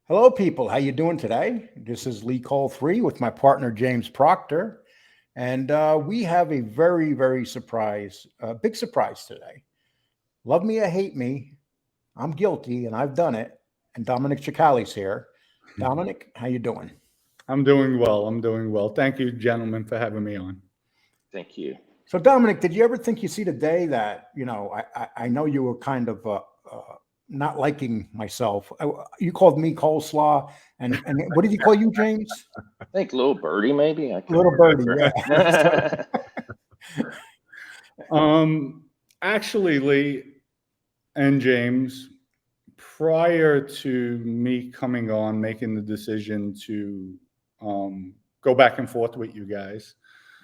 Hello, people. How you doing today? This is Lee Cole 3 with my partner James Proctor, and we have a big surprise today. Love me or hate me, I'm guilty, and I've done it. And Dominic Cicale's here. Dominic, how you doing? I'm doing well. I'm doing well. Thank you, gentlemen, for having me on. Thank you. So, Dominic, did you ever think you see the day that I know you were kind of not liking myself. You called me coleslaw, and what did you call you, James? I think little birdie, maybe. I can't Little birdie, remember. yeah. Um, Actually, Lee and James, prior to me coming on, making the decision to go back and forth with you guys,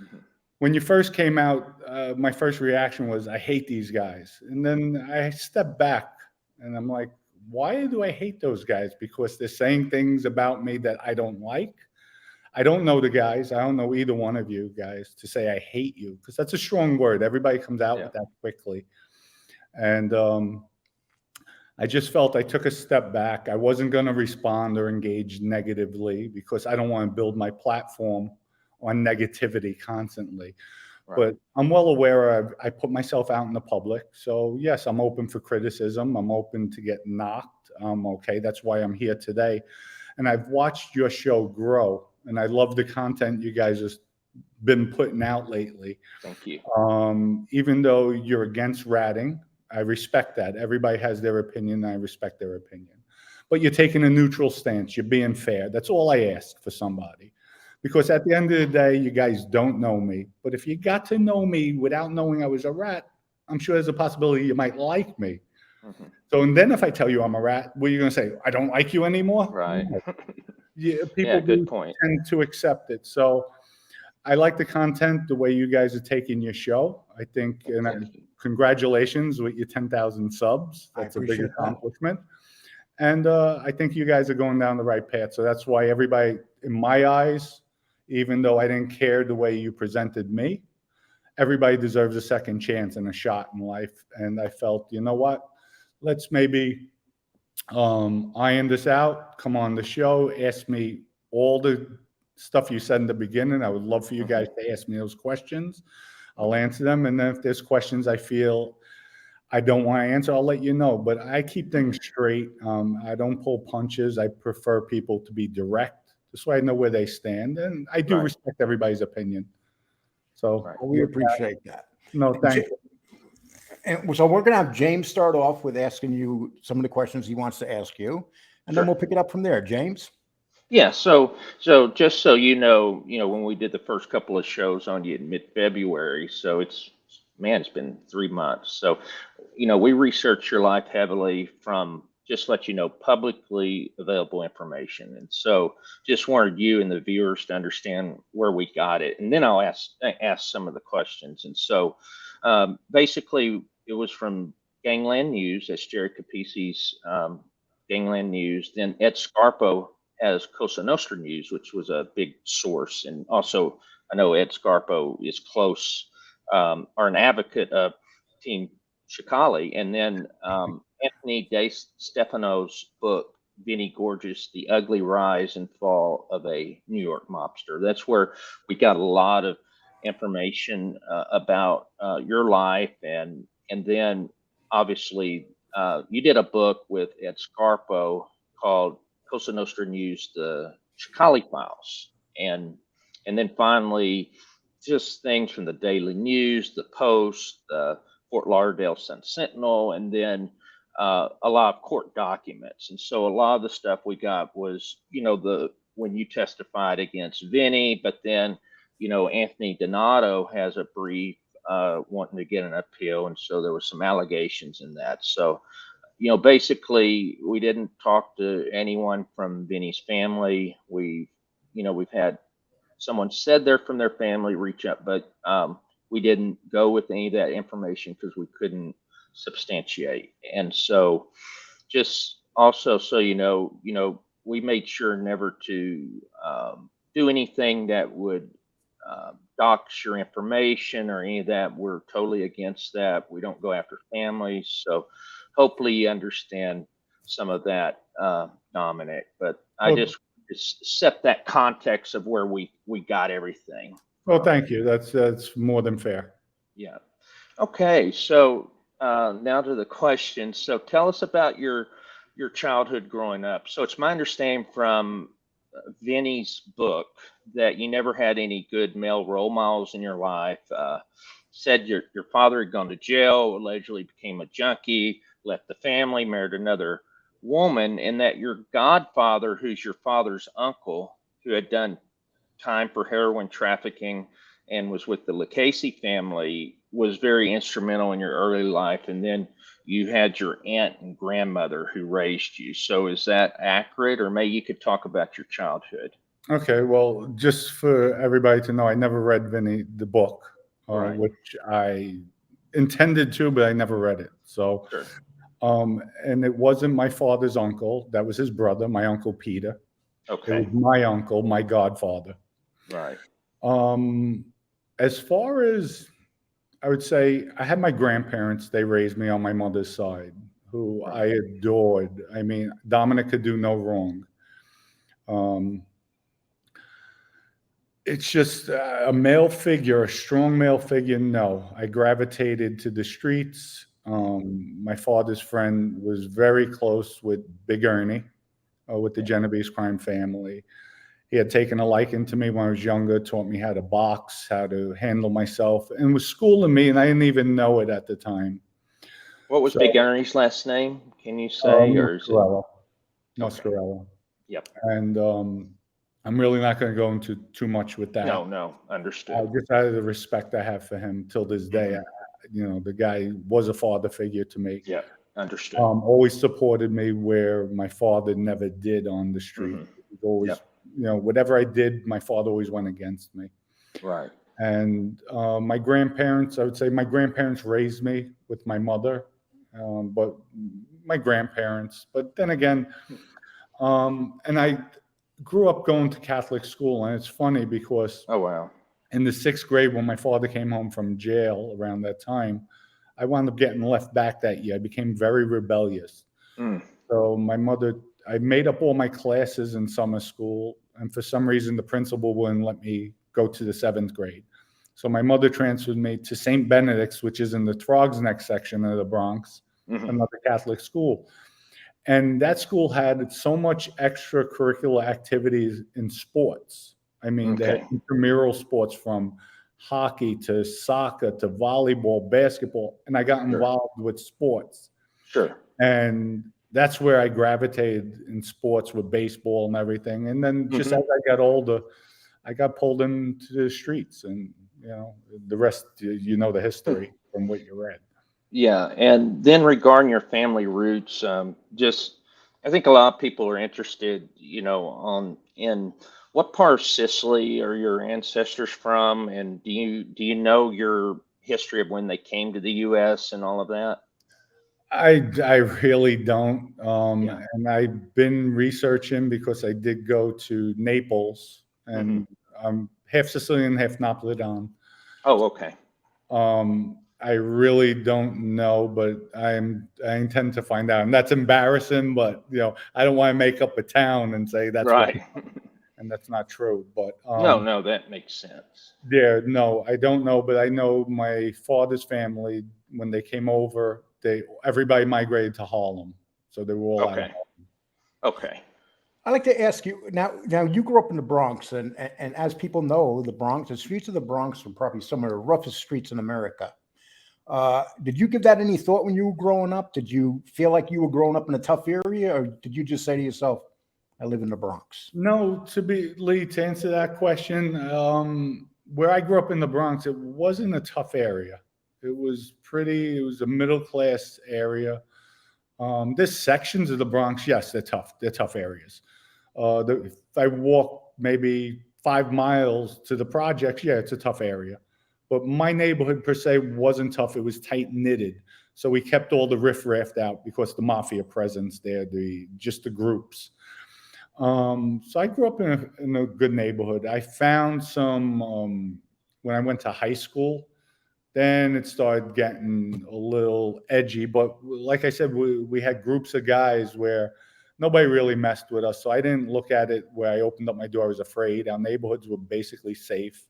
Mhm. when you first came out, my first reaction was, I hate these guys. And then I stepped back and I'm like, why do I hate those guys? Because they're saying things about me that I don't like. I don't know the guys. I don't know either one of you guys to say I hate you, because that's a strong word. Everybody comes out Yeah. with that quickly. And I just felt I took a step back. I wasn't going to respond or engage negatively because I don't want to build my platform on negativity constantly. Right. But I'm well aware I put myself out in the public. So, yes, I'm open for criticism. I'm open to get knocked. Okay, that's why I'm here today. And I've watched your show grow, and I love the content you guys have been putting out lately. Thank you. Even though you're against ratting, I respect that. Everybody has their opinion, and I respect their opinion. But you're taking a neutral stance. You're being fair. That's all I ask for somebody. Because at the end of the day, you guys don't know me. But if you got to know me without knowing I was a rat, I'm sure there's a possibility you might like me. Hmm. So, and then if I tell you I'm a rat, what are you going to say? I don't like you anymore? Right. No. Yeah, Yeah, people good do point. tend to accept it. So I like the content, the way you guys are taking your show. I think, Well, and thank you. congratulations with your 10,000 subs. I That's a big appreciate that. accomplishment. And I think you guys are going down the right path. So that's why everybody, in my eyes, even though I didn't care the way you presented me, everybody deserves a second chance and a shot in life. And I felt, you know what? Let's maybe iron this out, come on the show, ask me all the stuff you said in the beginning. I would love for you Hmm. guys to ask me those questions. I'll Hmm. answer them. And then if there's questions I feel I don't want to answer, I'll let you know. But I keep things Hmm. straight. I don't pull punches. I prefer people to be direct. This way I know where they stand. And I do Right. respect everybody's opinion. So, Right. Well, we with that, appreciate that. no, And, thank you. and so we're going to have James start off with asking you some of the questions he wants to ask you, and then Sure. we'll pick it up from there. James? Yeah. So just so when we did the first couple of shows on you in mid-February, so it's been 3 months. So, we researched your life heavily from just let you know publicly available information, and so just wanted you and the viewers to understand where we got it, and then I'll ask some of the questions. And so, basically, it was from Gangland News. That's Jerry Capisi's Gangland News. Then Ed Scarpo has Cosa Nostra News, which was a big source. And also, I know Ed Scarpo is close or an advocate of Team Chicale. And then Anthony De Stefano's book, Vinny Gorgeous, The Ugly Rise and Fall of a New York Mobster. That's where we got a lot of information about your life. And then obviously you did a book with Ed Scarpo called Cosa Nostra News, the Chicali Files, and then finally just things from the Daily News, the Post, the Fort Lauderdale Sun Sentinel, and then a lot of court documents. And so a lot of the stuff we got was, the when you testified against Vinny, but then, Anthony Donato has a brief wanting to get an appeal, and so there was some allegations in that. So basically, we didn't talk to anyone from Vinny's family. We've had someone said they're from their family reach out, but we didn't go with any of that information because we couldn't substantiate. And so, just also so we made sure never to do anything that would dox your information or any of that. We're totally against that. We don't go after families. So hopefully you understand some of that, Dominic. But I Well, just set that context of where we got everything well, from. thank you. That's more than fair. Yeah. Okay. So now to the question. So tell us about your childhood growing up. So it's my understanding from Vinny's book that you never had any good male role models in your life. Said your father had gone to jail, allegedly became a junkie, left the family, married another woman, and that your godfather, who's your father's uncle, who had done time for heroin trafficking and was with the Lucchese family, was very instrumental in your early life. And then you had your aunt and grandmother who raised you. So is that accurate? Or maybe you could talk about your childhood. Okay, well, just for everybody to know, I never read Vinny the book, Right. which I intended to, but I never read it. So, Sure. and it wasn't my father's uncle. That was his brother, my uncle Peter. It Okay. was my uncle, my godfather. Right. As far as I would say, I had my grandparents. They raised me on my mother's side, who I Right. adored. I mean, Dominic could do no wrong. It's just a male figure, a strong male figure. No, I gravitated to the streets. My father's friend was very close with Big Ernie, with the Yeah. Genovese crime family. He had taken a liking to me when I was younger, taught me how to box, how to handle myself, and was schooling me, and I didn't even know it at the time. What was So, Big Ernie's last name? Can you say, or is it? Muscarella, Okay. Muscarella. Yep. And I'm really not going to go into too much with that. No, understood. Just out of the respect I have for him till this day, the guy was a father figure to me. Yep. Understood. Always supported me where my father never did on the street. He was always, Yep. Whatever I did, my father always went against me. Right. And my grandparents, I would say my grandparents raised me with my mother, but my grandparents. But then again, and I grew up going to Catholic school, and it's funny because Oh, wow. in the 6th grade, when my father came home from jail around that time, I wound up getting left back that year. I became very rebellious. Mm. So I made up all my classes in summer school, and for some reason, the principal wouldn't let me go to the 7th grade. So my mother transferred me to St. Benedict's, which is in the Throgs Neck section of the Bronx, another Catholic school. And that school had so much extracurricular activities in sports. I mean, they had intramural sports from hockey to soccer to volleyball, basketball, and I got involved with sports. Sure. And that's where I gravitated in sports with baseball and everything. And then just as I got older, I got pulled into the streets, and the rest, the history from what you read. Yeah, and then regarding your family roots, I think a lot of people are interested, in what part of Sicily are your ancestors from, and do you know your history of when they came to the U.S. and all of that? I really don't, Yeah. and I've been researching because I did go to Naples, and I'm half Sicilian, half Napolitan. Oh, okay. I really don't know, but I intend to find out, and that's embarrassing. But I don't want to make up a town and say that's Right. and that's not true. But No, that makes sense. yeah, no, I don't know, but I know my father's family, when they came over, everybody migrated to Harlem, so they were all out of Okay. Harlem. Okay. I'd like to ask you now. Now you grew up in the Bronx, and as people know, the streets of the Bronx are probably some of the roughest streets in America. Did you give that any thought when you were growing up? Did you feel like you were growing up in a tough area, or did you just say to yourself, "I live in the Bronx"? No, to answer that question, where I grew up in the Bronx, it wasn't a tough area. It was a middle class area. There's sections of the Bronx, yes, they're tough. They're tough areas. If I walk maybe 5 miles to the projects, yeah, it's a tough area. But my neighborhood per se wasn't tough. It was tight knitted. So we kept all the riffraff out because the mafia presence there, just the groups. So I grew up in a good neighborhood. I found some when I went to high school. Then it started getting a little edgy. But like I said, we had groups of guys where nobody really messed with us. So I didn't look at it where I opened up my door, I was afraid. Our neighborhoods were basically safe.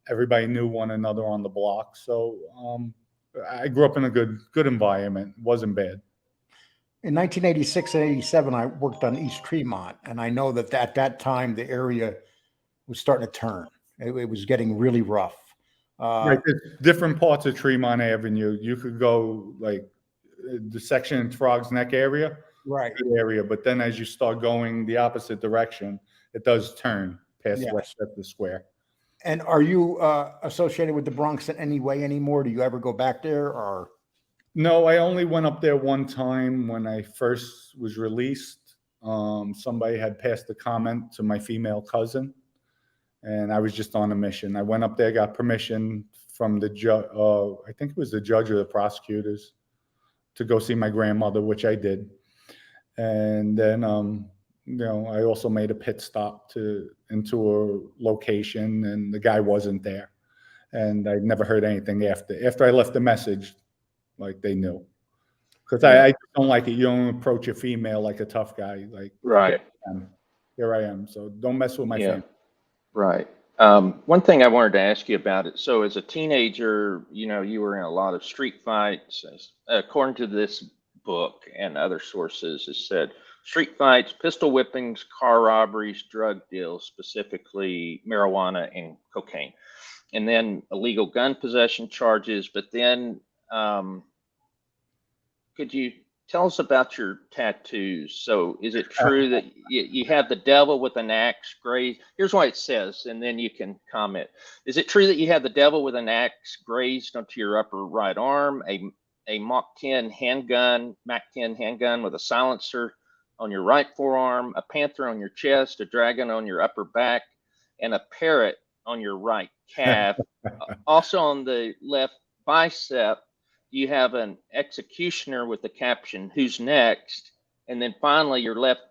Everybody knew one another on the block. So I grew up in a good environment. It wasn't bad. In 1986 and 87, I worked on East Tremont, and I know that at that time the area was starting to turn. It was getting really rough. Right, there's different parts of Tremont Avenue. You could go like the section in Frog's Neck area, Right. good area, but then as you start going the opposite direction, it does turn past Yes. Westchester Square. And are you associated with the Bronx in any way anymore? Do you ever go back there, or? No, I only went up there one time when I first was released. Somebody had passed a comment to my female cousin, and I was just on a mission. I went up there, got permission from the judge, I think it was the judge or the prosecutors, to go see my grandmother, which I did. And then, I also made a pit stop into a location, and the guy wasn't there. And I never heard anything after I left the message, like they knew. Because I just don't like it. You don't approach a female like a tough guy. Like, Right. Here I am. So don't mess with my family. Right. One thing I wanted to ask you about it. So as a teenager, you were in a lot of street fights. According to this book and other sources, it said street fights, pistol whippings, car robberies, drug deals, specifically marijuana and cocaine, and then illegal gun possession charges. But then, could you tell us about your tattoos? So is it true that you have the devil with an axe grazed? Here's what it says, and then you can comment. Is it true that you have the devil with an axe grazed onto your upper right arm, a Mach 10 handgun with a silencer on your right forearm, a panther on your chest, a dragon on your upper back, and a parrot on your right calf? Also on the left bicep, you have an executioner with the caption, "Who's next?" And then finally, your left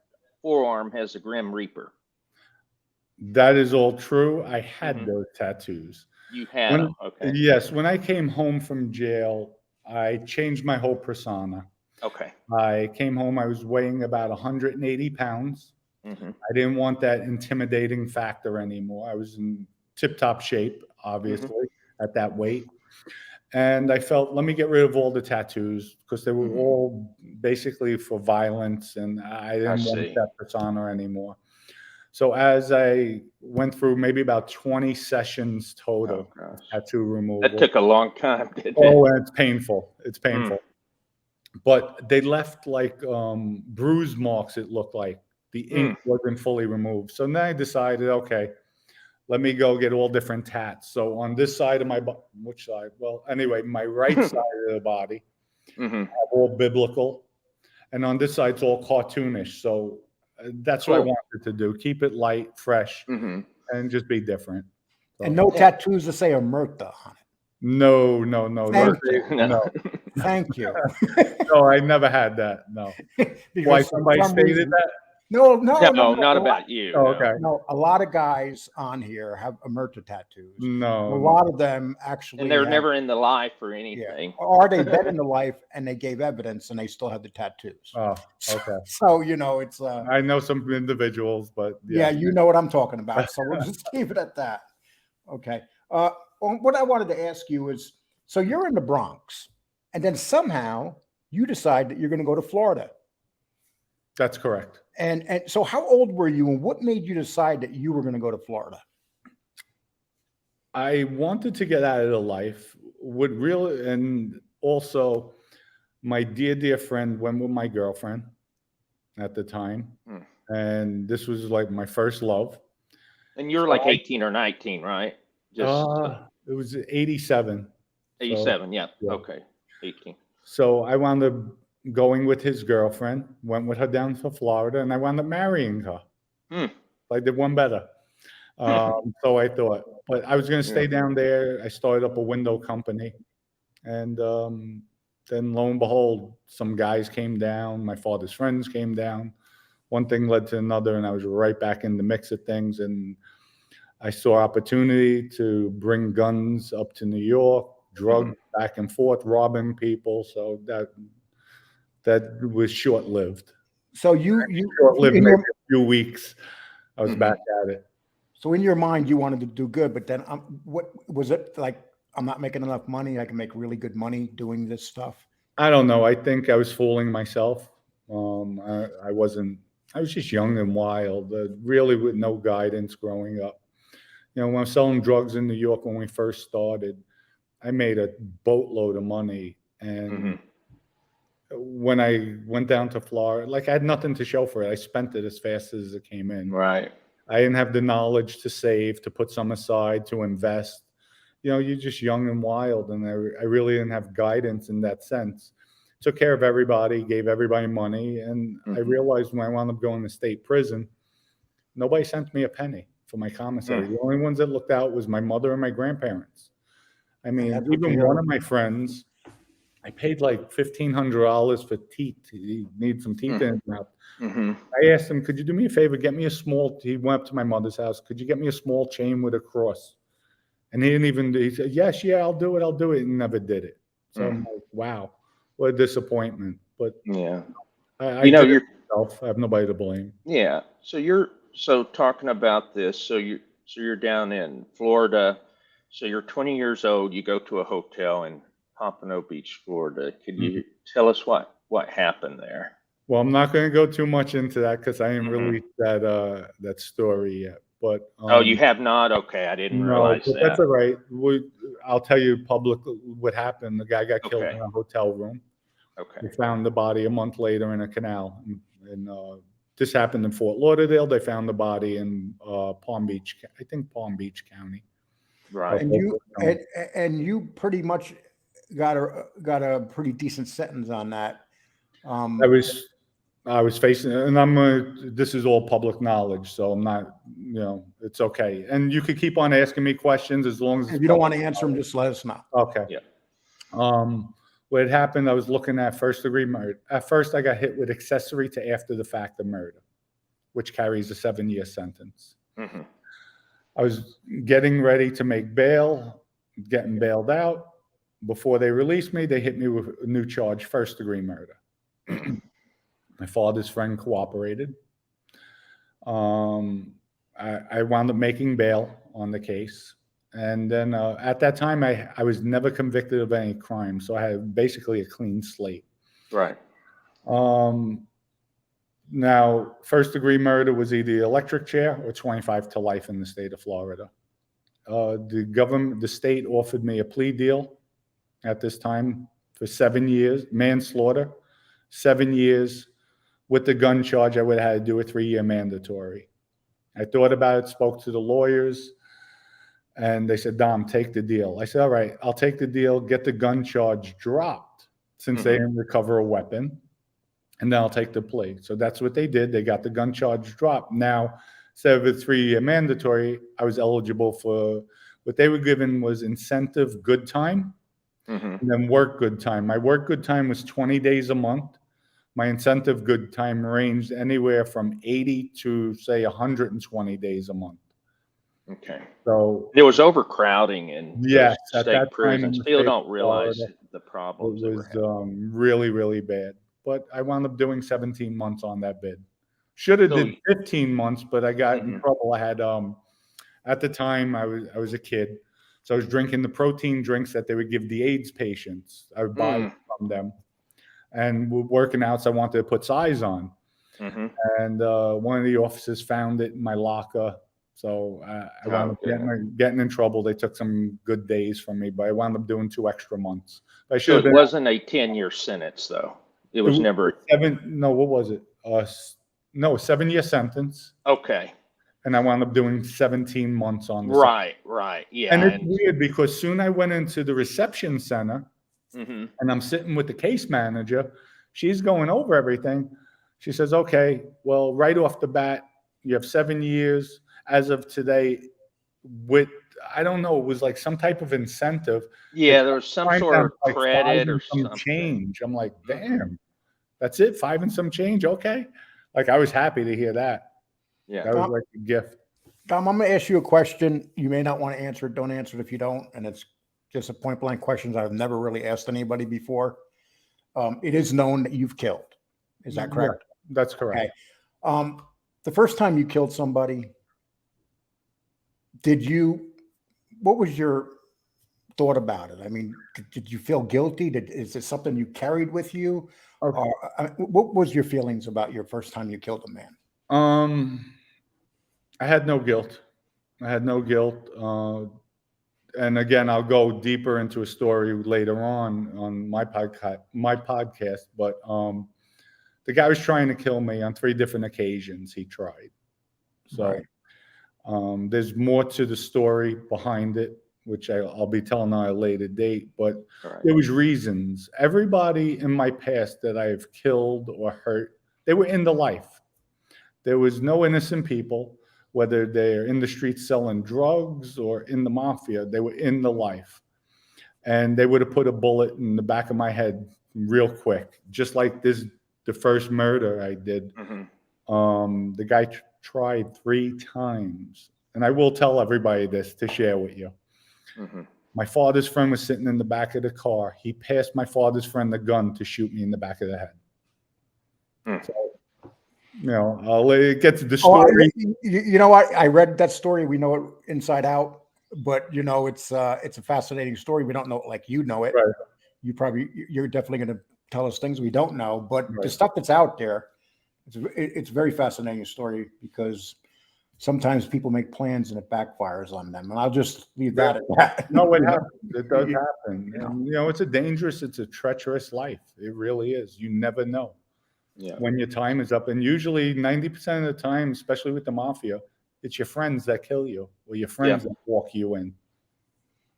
forearm has a Grim Reaper. That is all true. I had those tattoos. You had them, okay. Yes. When I came home from jail, I changed my whole persona. Okay. I came home, I was weighing about 180 pounds. I didn't want that intimidating factor anymore. I was in tip-top shape, obviously, at that weight. And I felt, let me get rid of all the tattoos because they were all basically for violence, and I didn't want that persona anymore. So as I went through maybe about 20 sessions total, tattoo removal. That took a long time, didn't it? Oh, and it's painful. It's painful. But they left like bruise marks, it looked like. The ink wasn't fully removed. So then I decided, okay, let me go get all different tats. So on this side of my body, which side? Well, anyway, my right side of the body, all biblical. And on this side, it's all cartoonish. So that's what I wanted to do. Keep it light, fresh, and just be different. So, and no tattoos that say Omerta on it. No. Thank you. No. Thank you. No, I never had that. No. Why somebody stated that? No, not about you. Oh, okay. No, a lot of guys on here have Omerta tattoos. No. A lot of them actually. And they're never in the life or anything. Yeah. Or they've been in the life and they gave evidence and they still have the tattoos. Oh, okay. So, it's. I know some individuals, but. Yeah, you know what I'm talking about. So we'll just keep it at that. Okay. What I wanted to ask you is, so you're in the Bronx and then somehow you decide that you're going to go to Florida. That's correct. And so how old were you and what made you decide that you were going to go to Florida? I wanted to get out of the life. And also my dear friend went with my girlfriend at the time. And this was like my first love. And you're like 18 or 19, right? It was 87. 87, yeah. Okay. 18. So I wound up going with his girlfriend, went with her down to Florida, and I wound up marrying her. I did one better. So I thought, but I was going to stay down there. I started up a window company. And then lo and behold, some guys came down. My father's friends came down. One thing led to another, and I was right back in the mix of things. And I saw opportunity to bring guns up to New York, drugs back and forth, robbing people. So that was short lived. So you Short lived, in maybe your, a few weeks. I was back at it. so in your mind you wanted to do good, but then what was it like? I'm not making enough money. I can make really good money doing this stuff. I don't know. I think I was fooling myself. I wasn't. I was just young and wild, really with no guidance growing up. You know, when I was selling drugs in New York when we first started, I made a boatload of money. And when I went down to Florida, like I had nothing to show for it. I spent it as fast as it came in. Right. I didn't have the knowledge to save, to put some aside, to invest. You know, you're just young and wild, and I really didn't have guidance in that sense. Took care of everybody, gave everybody money, and I realized when I wound up going to state prison, nobody sent me a penny for my commissary. The only ones that looked out was my mother and my grandparents. I mean, even one of my friends, I paid like $1,500 for teeth. He needs some teeth in his mouth. I asked him, could you do me a favor, get me a small, he went up to my mother's house, could you get me a small chain with a cross? And he didn't even, he said, yes, yeah, I'll do it, and never did it. So I'm like, wow, what a disappointment. But Yeah. I You know, did it you're, myself. I have nobody to blame. yeah. So talking about this, so you're down in Florida. So you're 20 years old. You go to a hotel in Pompano Beach, Florida. Could you tell us what happened there? Well, I'm not going to go too much into that because I didn't release that story yet. But Oh, you have not? Okay, I didn't no, realize but that's that. all right. I'll tell you publicly what happened. The guy got killed Okay. in a hotel room. Okay. They found the body a month later in a canal. And this happened in Fort Lauderdale. They found the body in Palm Beach, I think Palm Beach County. Right. And you pretty much got a pretty decent sentence on that. I was facing, and this is all public knowledge, so I'm not, it's okay. And you could keep on asking me questions as long as If you don't want to answer them, just let us know. okay. Yeah. What had happened, I was looking at first-degree murder. At first, I got hit with accessory to after the fact of murder, which carries a 7-year sentence. I was getting ready to make bail, getting bailed out. Before they released me, they hit me with a new charge, first-degree murder. My father's friend cooperated. I wound up making bail on the case. And then at that time, I was never convicted of any crime. So I had basically a clean slate. Right. Now, first degree murder was either electric chair or 25 to life in the state of Florida. The state offered me a plea deal at this time for 7 years, manslaughter, 7 years. With the gun charge, I would have had to do a 3-year mandatory. I thought about it, spoke to the lawyers, and they said, Dom, take the deal. I said, all right, I'll take the deal, get the gun charge dropped since they didn't recover a weapon, and then I'll take the plea. So that's what they did. They got the gun charge dropped. Now, instead of a 3-year mandatory, I was eligible for what they were given was incentive good time and then work good time. My work good time was 20 days a month. My incentive good time ranged anywhere from 80 to, say, 120 days a month. Okay. So there was overcrowding in yes, those state prisons. People don't realize Florida, the problems. It was really, really bad. But I wound up doing 17 months on that bid. Should have did 15 months, but I got in trouble. I had at the time I was a kid, so I was drinking the protein drinks that they would give the AIDS patients. I would buy from them. And we're working out, so I wanted to put size on. And one of the officers found it in my locker. So I wound up getting in trouble. They took some good days from me, but I wound up doing 2 extra months. But I should have been. It wasn't a 10-year sentence, though. It was never. No, what was it? No, 7-year sentence. Okay. And I wound up doing 17 months on the Right. Yeah. And it's weird because soon I went into the reception center. And I'm sitting with the case manager. She's going over everything. She says, okay, well, right off the bat, you have 7 years. As of today, with, I don't know, it was like some type of incentive. Yeah, there was some sort of like credit or some something. change. I'm like, damn, that's it? 5 and some change? Okay. Like, I was happy to hear that. Yeah. That was like a gift. Dom, I'm going to ask you a question. You may not want to answer it. Don't answer it if you don't. And it's just a point blank question I've never really asked anybody before. It is known that you've killed. Is that correct? Yeah, that's correct. Okay. The first time you killed somebody, what was your thought about it? I mean, did you feel guilty? Is it something you carried with you? Okay. What was your feelings about your first time you killed a man? I had no guilt. I had no guilt. And again, I'll go deeper into a story later on my podcast. But the guy was trying to kill me on 3 different occasions. He tried. So Right. there's more to the story behind it, which I'll be telling on a later date. But there was reasons. Everybody in my past that I've killed or hurt, they were in the life. There was no innocent people, whether they're in the streets selling drugs or in the mafia. They were in the life. And they would have put a bullet in the back of my head real quick, just like the first murder I did. Mm-hmm. The guy tried 3 times. And I will tell everybody this to share with you. Mm-hmm. My father's friend was sitting in the back of the car. He passed my father's friend the gun to shoot me in the back of the head. So, I'll get to the story. You know what? I read that story. We know it inside out, but it's a fascinating story. We don't know it like you know it. Right. You're definitely going to tell us things we don't know, but Right. the stuff that's out there, it's a very fascinating story because sometimes people make plans and it backfires on them. And I'll just leave that at that. No, it happens. It does happen. And, it's a treacherous life. It really is. You never know when your time is up. And usually 90% of the time, especially with the mafia, it's your friends that kill you or your friends that walk you in.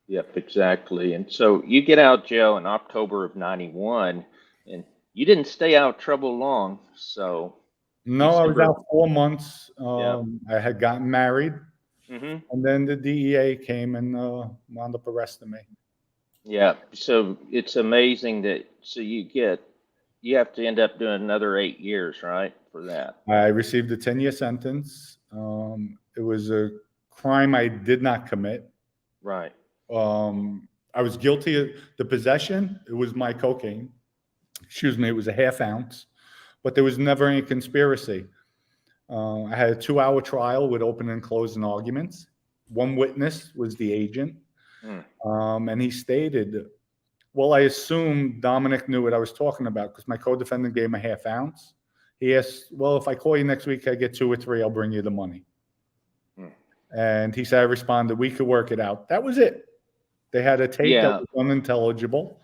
Yep, exactly. And so you get out of jail in October of 91, and you didn't stay out of trouble long. So no, I was out 4 months. Yeah. I had gotten married, Mm-hmm. and then the DEA came and wound up arresting me. Yeah. So it's amazing that you have to end up doing another 8 years, right, for that. I received a 10-year sentence. It was a crime I did not commit. Right. I was guilty of the possession. It was my cocaine. Excuse me. It was a ½ ounce, but there was never any conspiracy. I had a 2-hour trial with open and closing arguments. One witness was the agent. And he stated, well, I assume Dominic knew what I was talking about because my co-defendant gave him a ½ ounce. He asked, well, if I call you next week, I get 2 or 3, I'll bring you the money. And he said, I responded, we could work it out. That was it. They had a tape that was unintelligible.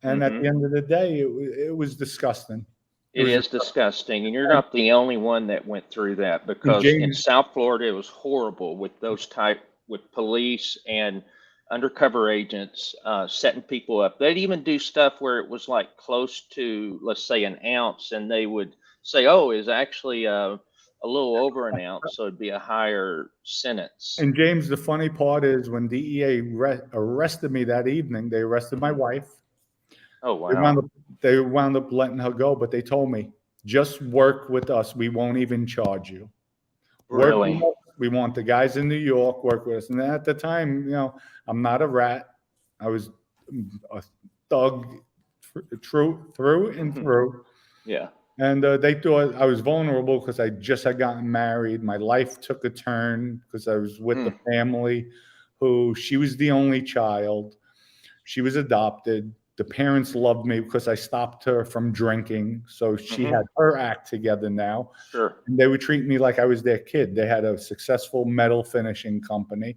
And at the end of the day, it was disgusting. It is disgusting. And you're not the only one that went through that because in South Florida, it was horrible with with police and undercover agents setting people up. They'd even do stuff where it was like close to, let's say, an ounce, and they would say, oh, it's actually a little over an ounce, so it'd be a higher sentence. And James, the funny part is when DEA arrested me that evening, they arrested my wife. Oh, wow. They wound up letting her go, but they told me, just work with us. We won't even charge you. Really? We want the guys in New York work with us. And at the time, I'm not a rat. I was a thug through and through. Yeah. And they thought I was vulnerable because I just had gotten married. My life took a turn because I was with the family she was the only child. She was adopted. The parents loved me because I stopped her from drinking. So she had her act together now. Sure. And they would treat me like I was their kid. They had a successful metal finishing company.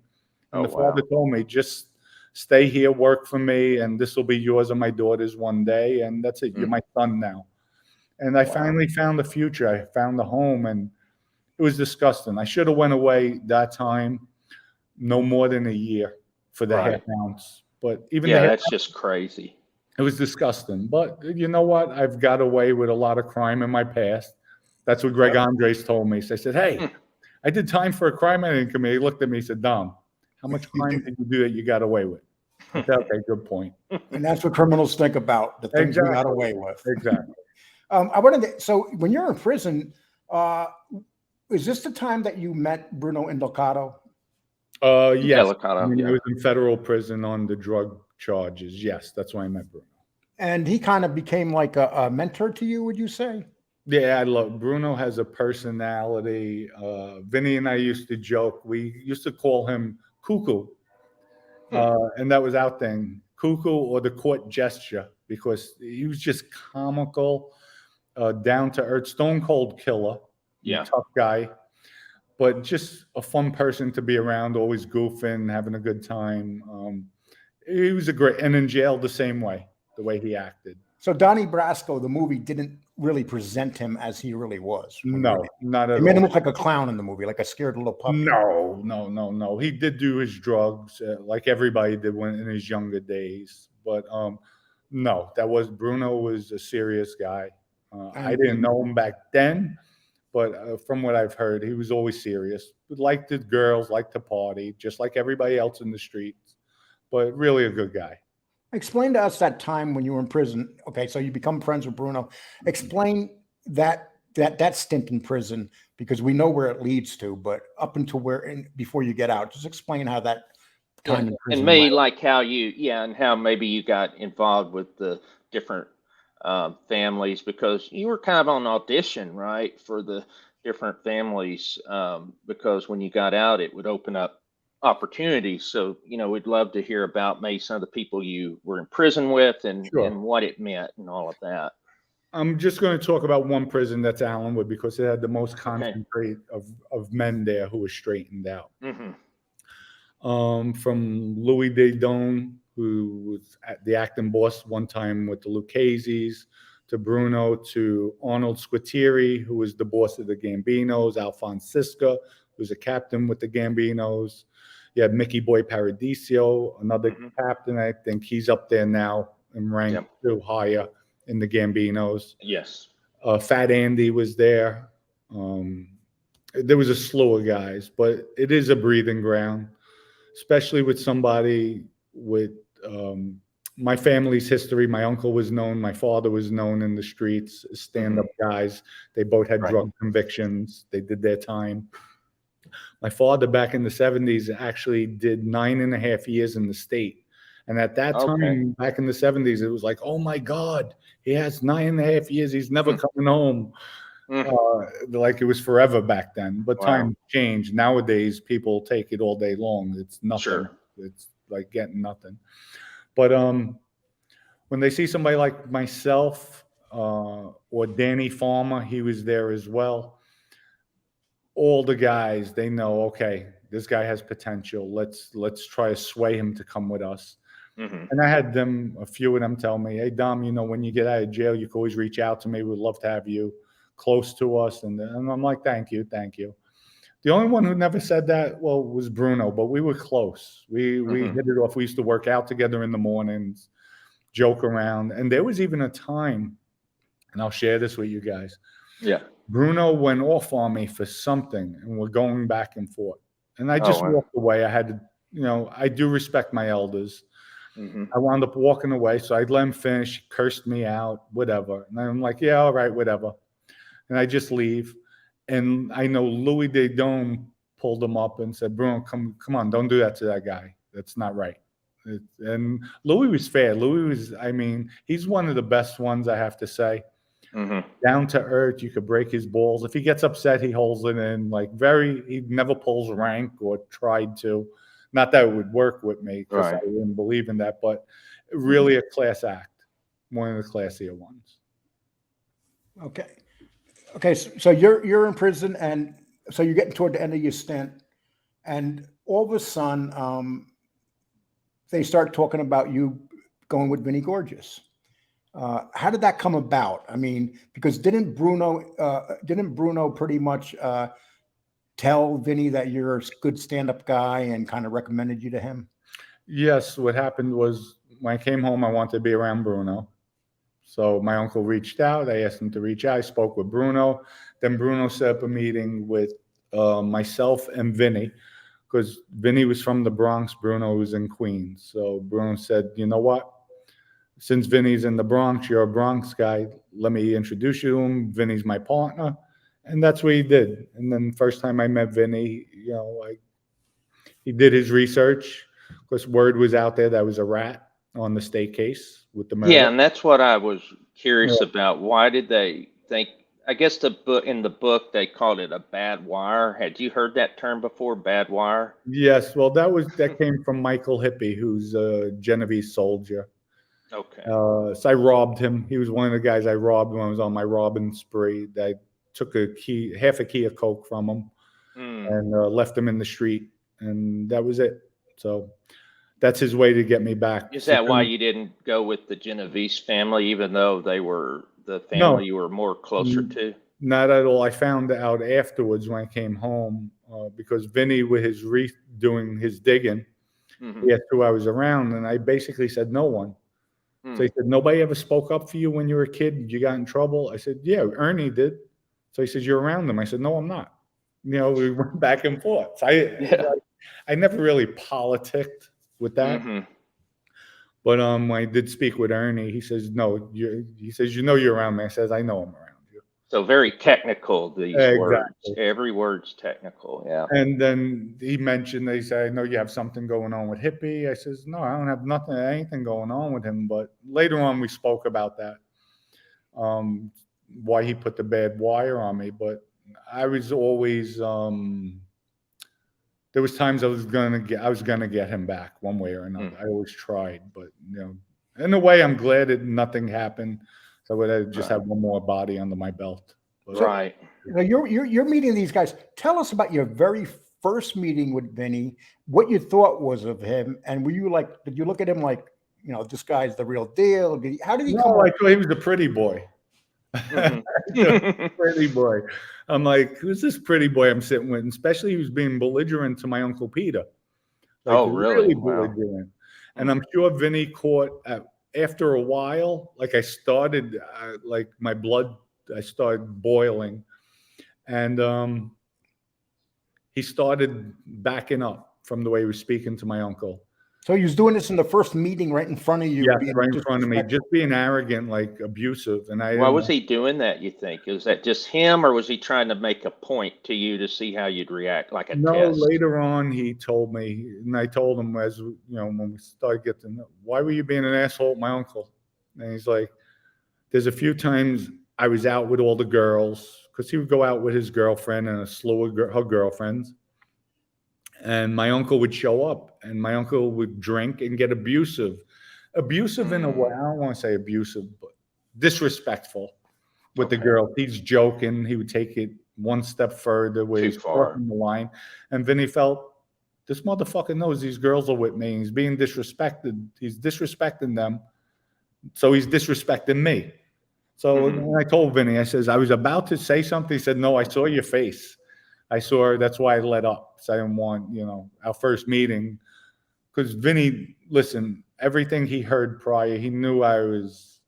And the father told me, just stay here, work for me, and this will be yours and my daughter's one day. And that's it. You're my son now. And I finally found a future. I found a home, and it was disgusting. I should have went away that time, no more than a year for the ½ ounce. But even that's just crazy. It was disgusting. But you know what? I've got away with a lot of crime in my past. That's what Greg Andres told me. So I said, hey, I did time for a crime I didn't commit. He looked at me and said, Dom, how much crime did you do that you got away with? I said, okay, good point. And that's what criminals think about, the things we got away with. Exactly. So when you're in prison, is this the time that you met Bruno Indocado? Yes. Delicado, When I yeah. was in federal prison on the drug charges. Yes, that's why I met Bruno. And he kind of became like a mentor to you, would you say? Yeah, I love Bruno. Has a personality. Vinny and I used to joke. We used to call him Cuckoo, and that was our thing, Cuckoo or the court gesture, because he was just comical, down to earth, stone cold killer, Yeah. tough guy, but just a fun person to be around. Always goofing, having a good time. He was a great, and in jail the same way, the way he acted. So Donnie Brasco, the movie, didn't really present him as he really was. When you were No, not They at made him all. look like a clown in the movie, like a scared little puppy. No. He did do his drugs, like everybody did when in his younger days. But no, that was Bruno was a serious guy. I And didn't know him back then, but from what I've heard, he was always serious. Liked the girls, liked to party, just like everybody else in the streets. But really a good guy. explain to us that time when you were in prison. Okay, so you become friends with Bruno. Explain that stint in prison, because we know where it leads to, but up until before you get out, just explain how that time in prison And maybe went. like how and how maybe you got involved with the different families, because you were kind of on audition, right, for the different families, because when you got out, it would open up opportunities. So, we'd love to hear about maybe some of the people you were in prison with and Sure. what it meant and all of that. I'm just going to talk about one prison, that's Allenwood, because it had the most Okay. concentrate of men there who were straightened out. Mm-hmm. From Louis Dedone, who was the acting boss one time with the Lucchese's, to Bruno, to Arnold Squitieri, who was the boss of the Gambinos, Alphonse Sisca, who was a captain with the Gambinos. You had Mickey Boy Paradiso, another captain. I think he's up there now in rank, too higher in the Gambinos. Yes. Fat Andy was there. There was a slew of guys, but it is a breathing ground, especially with somebody with my family's history. My uncle was known. My father was known in the streets as stand-up guys. They both had drug convictions. They did their time. My father, back in the 70s, actually did 9.5 years in the state. And at that time, back in the 70s, it was like, oh my God, he has 9.5 years. He's never coming home. Like it was forever back then. But times changed. Nowadays, people take it all day long. It's nothing. Sure. It's like getting nothing. But when they see somebody like myself or Danny Farmer, he was there as well. All the guys, they know, okay, this guy has potential. Let's try to sway him to come with us. And I had a few of them tell me, hey, Dom, when you get out of jail, you can always reach out to me. We'd love to have you close to us. And I'm like, thank you. The only one who never said that, was Bruno, but we were close. We hit it off. We used to work out together in the mornings, joke around. And there was even a time, and I'll share this with you guys. Yeah. Bruno went off on me for something, and we're going back and forth. And I just walked away. I had to, I do respect my elders. I wound up walking away, so I'd let him finish. He cursed me out, whatever. And I'm like, yeah, all right, whatever. And I just leave. And I know Louis Dedone pulled him up and said, Bruno, come on, don't do that to that guy. That's not right. And Louis was fair. He's one of the best ones, I have to say. Down to earth, you could break his balls. If he gets upset, he holds it in. He never pulls rank or tried to. Not that it would work with me, because I didn't believe in that, but really a class act, one of the classier ones. Okay. So you're in prison, and so you're getting toward the end of your stint, and all of a sudden, they start talking about you going with Vinny Gorgeuos. How did that come about? Because didn't Bruno pretty much tell Vinny that you're a good stand-up guy and kind of recommended you to him? Yes. What happened was, when I came home, I wanted to be around Bruno. So my uncle reached out. I asked him to reach out. I spoke with Bruno. Then Bruno set up a meeting with myself and Vinny, because Vinny was from the Bronx. Bruno was in Queens. So Bruno said, you know what? Since Vinny's in the Bronx, you're a Bronx guy. Let me introduce you to him. Vinny's my partner. And that's what he did. And then first time I met Vinny, He did his research because word was out there that was a rat on the state case with the murder. Yeah, and that's what I was Yeah. curious about. Why did they think? I guess the book in the book they called it a bad wire. Had you heard that term before, bad wire? Yes, well, that came from Michael Hippie, who's a Genovese soldier. Okay. So I robbed him. He was one of the guys I robbed when I was on my robbing spree. I took half a key of coke from him, and left him in the street, and that was it. So that's his way to get me back. Is that why you didn't go with the Genovese family, even though they were the No. family you were more closer to? Not at all. I found out afterwards when I came home because Vinny, with his doing his digging, he asked who I was around, and I basically said no one. So he said, nobody ever spoke up for you when you were a kid? You got in trouble? I said, yeah, Ernie did. So he says, you're around them. I said, no, I'm not. You know, we went back and forth. So I never really politicked with that. But when I did speak with Ernie, he says, no, he says, you know, you're around me. I says, I know I'm around you. So very technical, these words. Exactly. Every word's technical, yeah. And then he mentioned, they say, I know you have something going on with Hippie. I says, no, I don't have anything going on with him. But later on, we spoke about that, why he put the bad wire on me. But I was always, there was times I was gonna get him back one way or another. I always tried, but you know, in a way, I'm glad that nothing happened. So I would have just have one more body under my belt. But, Right. You know, you're meeting these guys. Tell us about your very first meeting with Vinny, what you thought was of him, and were you like, did you look at him like, you know, this guy's the real deal? How did he come? No, I thought he was a pretty boy. Pretty boy. I'm like, who's this pretty boy I'm sitting with? And especially he was being belligerent to my Uncle Peter. Like, Oh, really? Wow. Belligerent. And I'm sure Vinny caught after a while, like I started, like my blood, I started boiling. And he started backing up from the way he was speaking to my uncle. So he was doing this in the first meeting right in front of you. Yeah, right in front of me, just being arrogant, like abusive. And Why was he doing that, you think? Is that just him, or was he trying to make a point to you to see how you'd react, like a No, test? later on, he told me, and I told him, as you know, when we started getting to know, why were you being an asshole, my uncle? And he's like, there's a few times I was out with all the girls, because he would go out with his girlfriend and a slew of her girlfriends. And my uncle would show up, and my uncle would drink and get abusive. Abusive in a way, I don't want to say abusive, but disrespectful with the girl. He's joking. He would take it one step further where he's crossing the line. And Vinny felt, this motherfucker knows these girls are with me. He's being disrespected. He's disrespecting them. So he's disrespecting me. So when I told Vinny, I says, I was about to say something. He said, no, I saw your face. I saw her. That's why I let up. So I didn't want, you know, our first meeting. Because Vinny, listen, everything he heard prior, he knew I was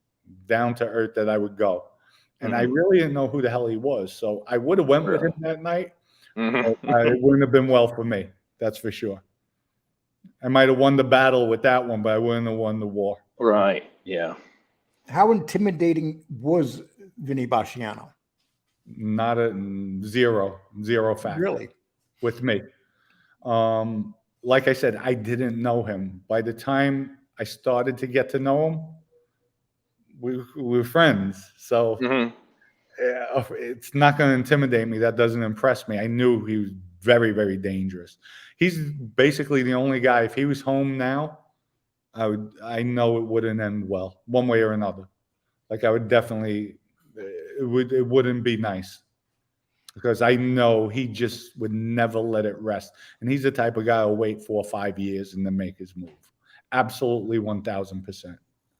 down to earth, that I would go. And I really didn't know who the hell he was. So I would have went with him that night. But it wouldn't have been well for me. That's for sure. I might have won the battle with that one, but I wouldn't have won the war. Right. Yeah. How intimidating was Vinny Basciano? Not a zero factor. Really? With me. Like I said, I didn't know him. By the time I started to get to know him, we were friends. So it's not going to intimidate me. That doesn't impress me. I knew he was very, very dangerous. He's basically the only guy. If he was home now, I know it wouldn't end well, one way or another. Like I would definitely, it wouldn't be nice. Because I know he just would never let it rest. And he's the type of guy who'll wait 4 or 5 years and then make his move. Absolutely 1,000%.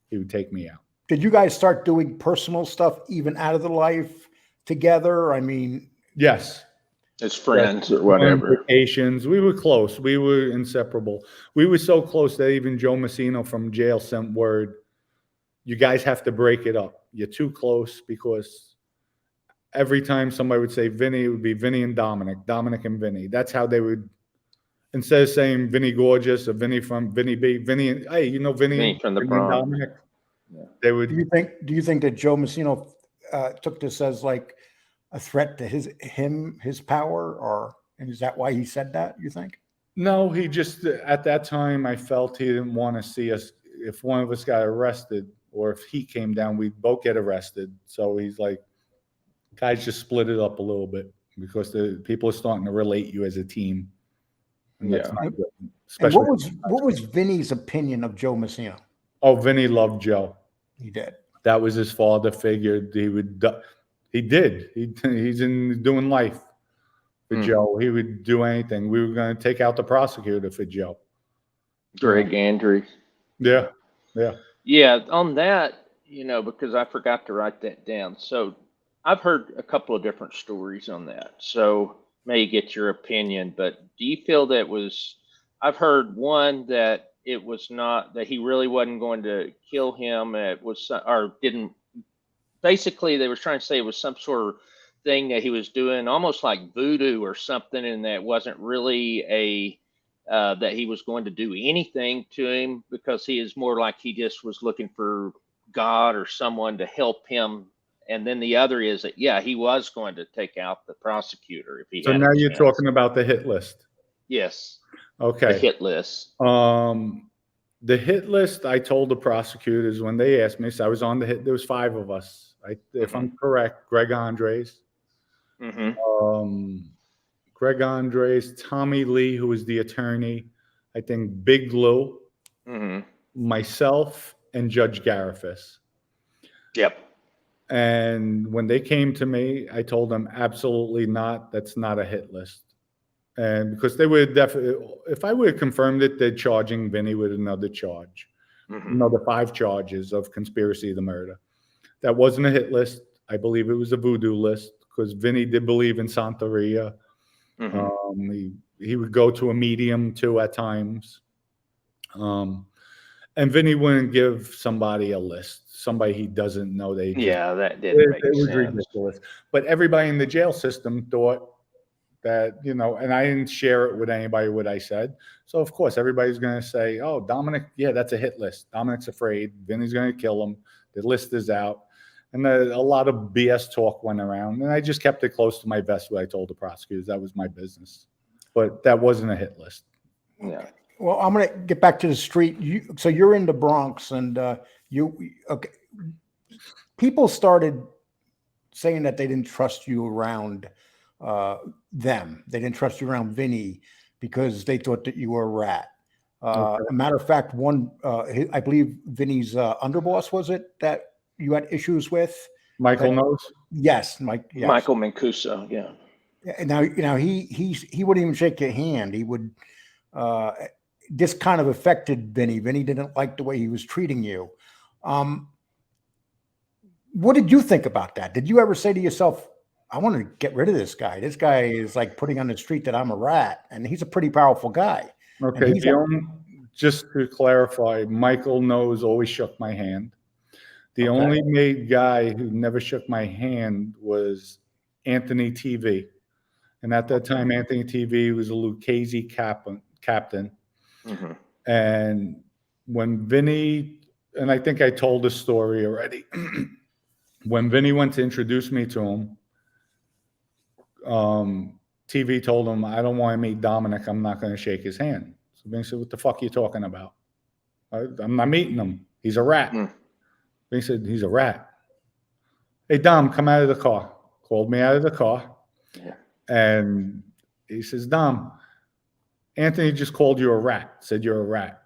He would take me out. Did you guys start doing personal stuff even out of the life together? I mean, yes. As friends or whatever. Vacations. We were close. We were inseparable. We were so close that even Joe Messina from jail sent word, you guys have to break it up. You're too close, because every time somebody would say Vinny, it would be Vinny and Dominic and Vinny. That's how they would, instead of saying Vinny Gorgeuos or Vinny from Vinny B, Vinny and, hey, you know, Vinny from the Vinny Bronx. And Dominic. Yeah. They would. Do you think that Joe Messina took this as like a threat to his power, and is that why he said that, you think? No, he just, at that time, I felt he didn't want to see us. If one of us got arrested or if he came down, we'd both get arrested. So he's like, guys, just split it up a little bit because the people are starting to relate you as a team. And that's Yeah. not good. And Especially what was Vinny's opinion of Joe Messina? Oh, Vinny loved Joe. He did. That was his father figure. He did. He's in doing life for Joe. He would do anything. We were going to take out the prosecutor for Joe. Greg Andrews. Yeah. Yeah. Yeah, on that, because I forgot to write that down. So I've heard a couple of different stories on that. So may get your opinion, but do you feel that I've heard one that it was not, that he really wasn't going to kill him. It was, or didn't, basically they were trying to say it was some sort of thing that he was doing almost like voodoo or something, and that wasn't really that he was going to do anything to him, because he is more like he just was looking for God or someone to help him. And then the other is that, yeah, he was going to take out the prosecutor if he So had now a you're chance. talking about the hit list. Yes. The Okay. hit list. The hit list, I told the prosecutors when they asked me, so I was on the hit. There was 5 of us. If I'm correct, Greg Andres, Greg Andres, Tommy Lee, who was the attorney, I think Big Lou, myself, and Judge Garifas. Yep. And when they came to me, I told them absolutely not. That's not a hit list. And because they would definitely, if I would have confirmed it, they're charging Vinny with another charge, another 5 charges of conspiracy to murder. That wasn't a hit list. I believe it was a voodoo list because Vinny did believe in Santeria. He would go to a medium too at times. And Vinny wouldn't give somebody a list, somebody he doesn't know. That didn't make it was sense. ridiculous. But everybody in the jail system thought that, and I didn't share it with anybody what I said. So of course everybody's going to say, oh, Dominic, yeah, that's a hit list. Dominic's afraid. Vinny's going to kill him. The list is out. And a lot of BS talk went around. And I just kept it close to my vest what I told the prosecutors. That was my business. But that wasn't a hit list. Yeah. Well, I'm going to get back to the street. So you're in the Bronx, and okay. People started saying that they didn't trust you around them. They didn't trust you around Vinny because they thought that you were a rat. A matter of fact, I believe Vinny's underboss, was it, that you had issues with? Michael knows? Yes, Mike. Yes. Michael Mancuso, yeah. And now he wouldn't even shake your hand. He would. This kind of affected Vinny. Vinny didn't like the way he was treating you. What did you think about that? Did you ever say to yourself, I want to get rid of this guy? This guy is like putting on the street that I'm a rat, and he's a pretty powerful guy. Okay, just to clarify, Michael knows always shook my hand. The only made guy who never shook my hand was Anthony TV. And at that time, Anthony TV was a Lucchese captain. And when Vinny, and I think I told this story already, when Vinny went to introduce me to him, TV told him, I don't want to meet Dominic. I'm not going to shake his hand. So Vinny said, what the fuck are you talking about? I'm not meeting him. He's a rat. Vinny said, he's a rat. Hey, Dom, come out of the car. Called me out of the car. And he says, Dom, Anthony just called you a rat, said you're a rat.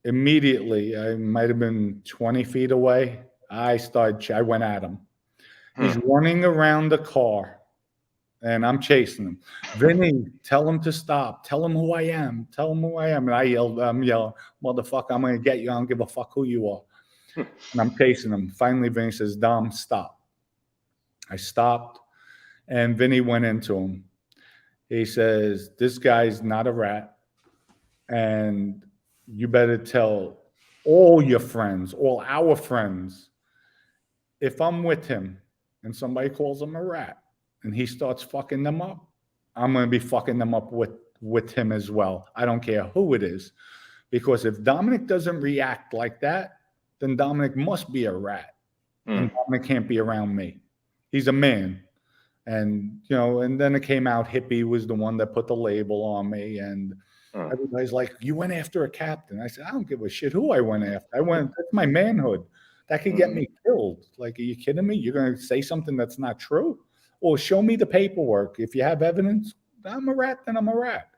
Immediately, I might have been 20 feet away. I went at him. He's running around the car, and I'm chasing him. Vinny, tell him to stop. Tell him who I am. Tell him who I am. And I'm yelling, motherfucker, I'm going to get you. I don't give a fuck who you are. And I'm chasing him. Finally, Vinny says, Dom, stop. I stopped, and Vinny went into him. He says, this guy's not a rat, and you better tell all your friends, all our friends, if I'm with him and somebody calls him a rat and he starts fucking them up, I'm going to be fucking them up with him as well. I don't care who it is. Because if Dominic doesn't react like that, then Dominic must be a rat. And Dominic can't be around me. He's a man. And, and then it came out Hippie was the one that put the label on me. And Everybody's like, you went after a captain. I said, I don't give a shit who I went after. That's my manhood. That could get me killed. Like, are you kidding me? You're going to say something that's not true? Well, show me the paperwork. If you have evidence, I'm a rat, then I'm a rat.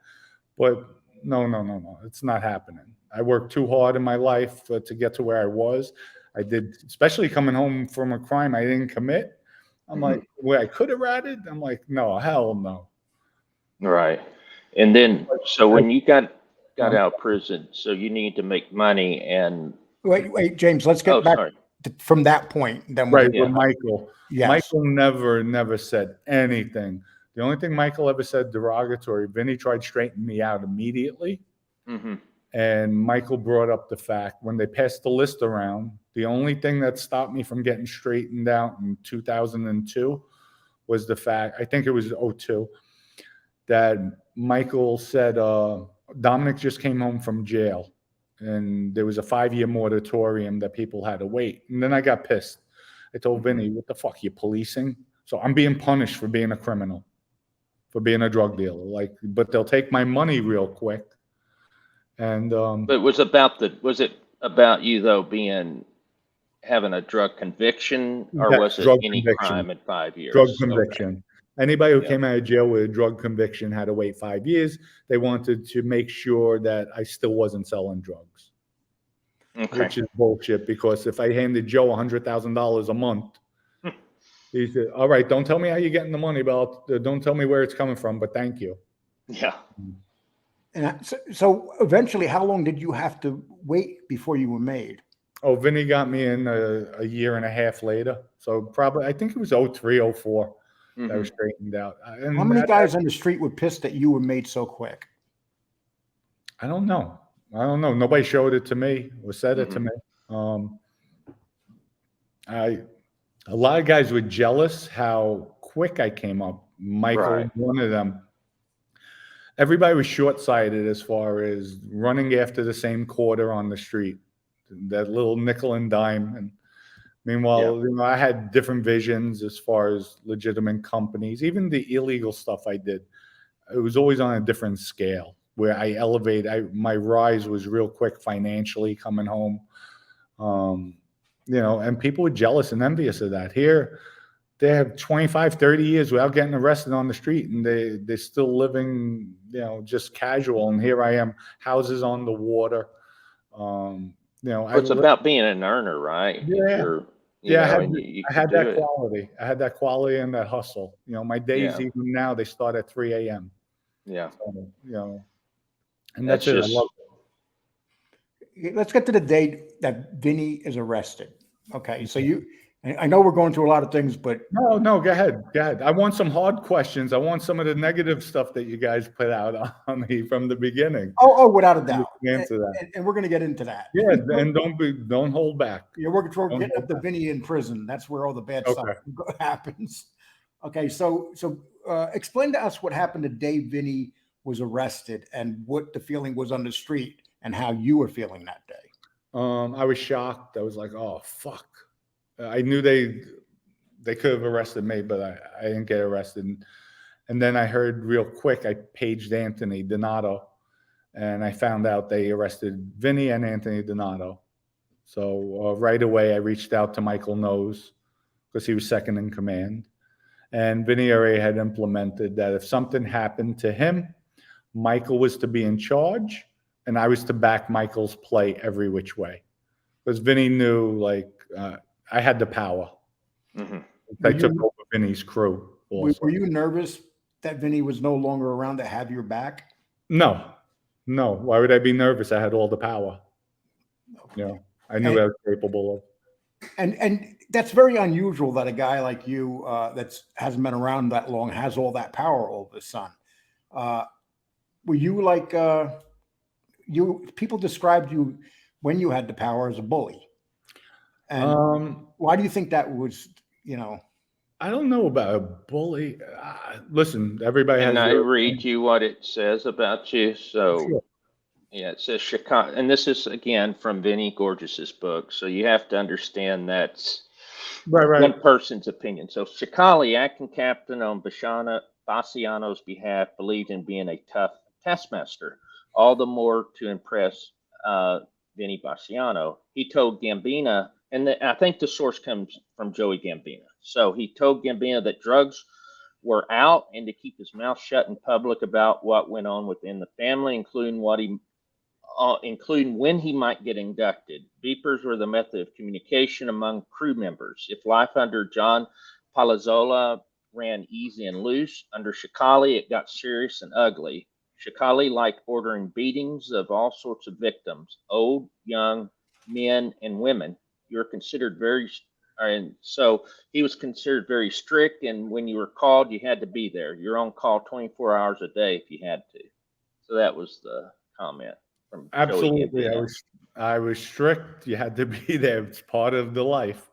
But no. It's not happening. I worked too hard in my life to get to where I was. I did, especially coming home from a crime I didn't commit. I'm like, where I could have ratted? I'm like, no, hell no. Right. And then, so when you got out of prison, so you need to make money and. Wait, James, let's get back from that point. Then right, with Michael. Yes. Michael never said anything. The only thing Michael ever said derogatory, Vinny tried straightening me out immediately. And Michael brought up the fact when they passed the list around, the only thing that stopped me from getting straightened out in 2002 was the fact, I think it was 2002, that Michael said, Dominic just came home from jail and there was a 5-year moratorium that people had to wait. And then I got pissed. I told Vinny, what the fuck, you policing? So I'm being punished for being a criminal, for being a drug dealer. Like, but they'll take my money real quick. And but was it about you though having a drug conviction, or was it any crime in 5 years? Drug conviction. Anybody who came out of jail with a drug conviction had to wait 5 years. They wanted to make sure that I still wasn't selling drugs, which is bullshit. Because if I handed Joe $100,000 a month, he said, "All right, don't tell me how you're getting the money, but don't tell me where it's coming from, but thank you." Yeah. And so eventually, how long did you have to wait before you were made? Oh, Vinny got me in a year and a half later. So probably, I think it was 03, 04 that was straightened out. And how many guys on the street were pissed that you were made so quick? I don't know. Nobody showed it to me or said it to me. A lot of guys were jealous how quick I came up. Michael, one of them. Everybody was short-sighted as far as running after the same quarter on the street, that little nickel and dime. And meanwhile, I had different visions as far as legitimate companies, even the illegal stuff I did. It was always on a different scale where I elevated. My rise was real quick financially coming home. And people were jealous and envious of that. Here, they have 25, 30 years without getting arrested on the street, and they're still living, just casual. And here I am, houses on the water. It's about being an earner, right? I had that quality. I had that quality and that hustle. My days even now, they start at 3 a.m. Yeah. So, and that's it. I love it. Let's get to the day that Vinny is arrested. Okay, so I know we're going through a lot of things, but no, go ahead. I want some hard questions. I want some of the negative stuff that you guys put out on me from the beginning. Oh, without a doubt. Answer that, and we're going to get into that. Yeah, and don't hold back. We're getting up to Vinny in prison. That's where all the bad stuff happens. Okay, so explain to us what happened the day Vinny was arrested and what the feeling was on the street and how you were feeling that day. I was shocked. I was like, oh fuck. I knew they could have arrested me, but I didn't get arrested. And then I heard real quick, I paged Anthony Donato, and I found out they arrested Vinny and Anthony Donato. So right away, I reached out to Michael Knows because he was second in command. And Vinny already had implemented that if something happened to him, Michael was to be in charge, and I was to back Michael's play every which way. Because Vinny knew, I had the power. I took over Vinny's crew. Also. Were you nervous that Vinny was no longer around to have your back? No. Why would I be nervous? I had all the power. Okay. I knew I was capable of. And that's very unusual that a guy like you that hasn't been around that long has all that power all of a sudden. Were you like people described you when you had the power as a bully? And why do you think that was, I don't know about a bully. Listen, everybody has. And I read you what it says about you. So, it says Chicago, and this is again from Vinny Gorgeous's book. So you have to understand that's one person's opinion. So Cicale, acting captain on Basciano's behalf, believed in being a tough taskmaster, all the more to impress Vinny Basciano. He told Gambino, and I think the source comes from Joey Gambino. So he told Gambino that drugs were out and to keep his mouth shut in public about what went on within the family, including including when he might get inducted. Beepers were the method of communication among crew members. If life under John Palazzola ran easy and loose, under Cicale it got serious and ugly. Cicale liked ordering beatings of all sorts of victims, old, young, men, and women. You're considered and so he was considered very strict, and when you were called, you had to be there. You're on call 24 hours a day if you had to. So that was the comment from Absolutely. Joey Gambino. I was strict. You had to be there. It's part of the life.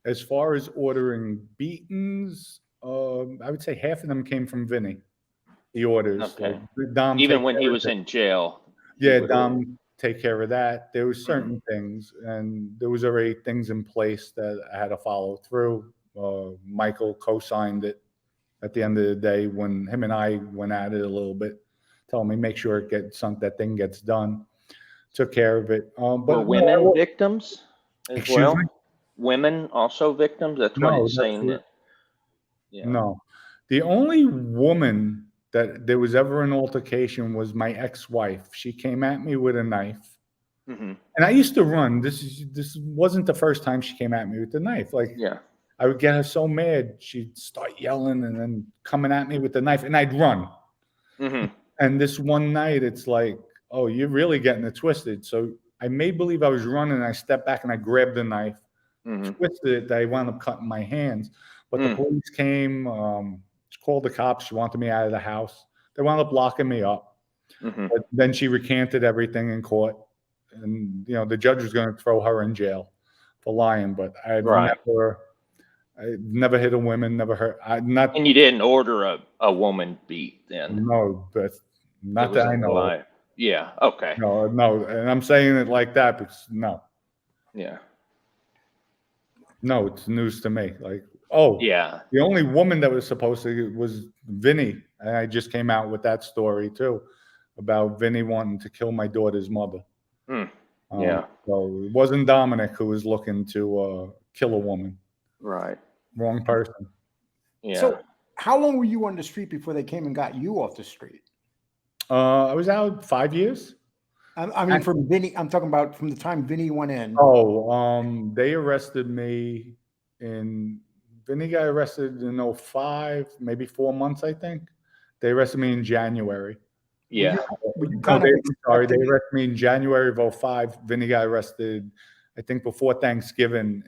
As far as ordering beatings, I would say half of them came from Vinny. The orders. Okay. Like, Dom, Even when he was in jail. Yeah, Dom, take care of that. There was certain things, and there was already things in place that I had to follow through. Michael co-signed it at the end of the day when him and I went at it a little bit. Told me make sure that thing gets done. Took care of it. But were women victims as Excuse well? me? Women also victims? That's what No, it's saying. That, yeah. No. The only woman that there was ever an altercation was my ex-wife. She came at me with a knife. And I used to run. This wasn't the first time she came at me with the knife. Like, I would get her so mad, she'd start yelling and then coming at me with the knife, and I'd run. And this one night, it's like, oh, you're really getting it twisted. So I made believe I was running, and I stepped back and I grabbed the knife, twisted it. I wound up cutting my hands. But the police came, called the cops. She wanted me out of the house. They wound up locking me up. But then she recanted everything in court. And, you know, the judge was going to throw her in jail for lying. But I never hit a woman, never hurt. And you didn't order a woman beat then? No, but not that I know of. Yeah, okay. No. And I'm saying it like that because no. Yeah. No, it's news to me. Like, oh, yeah. The only woman that was supposed to was Vinny. And I just came out with that story too about Vinny wanting to kill my daughter's mother. Yeah. So it wasn't Dominic who was looking to kill a woman. Right. Wrong person. Yeah. So how long were you on the street before they came and got you off the street? I was out 5 years. I mean, from Vinny, I'm talking about from the time Vinny went in. Oh, they arrested me Vinny got arrested in 2005, maybe 4 months, I think. They arrested me in January. Yeah. They arrested me in January of 2005. Vinny got arrested, I think, before Thanksgiving.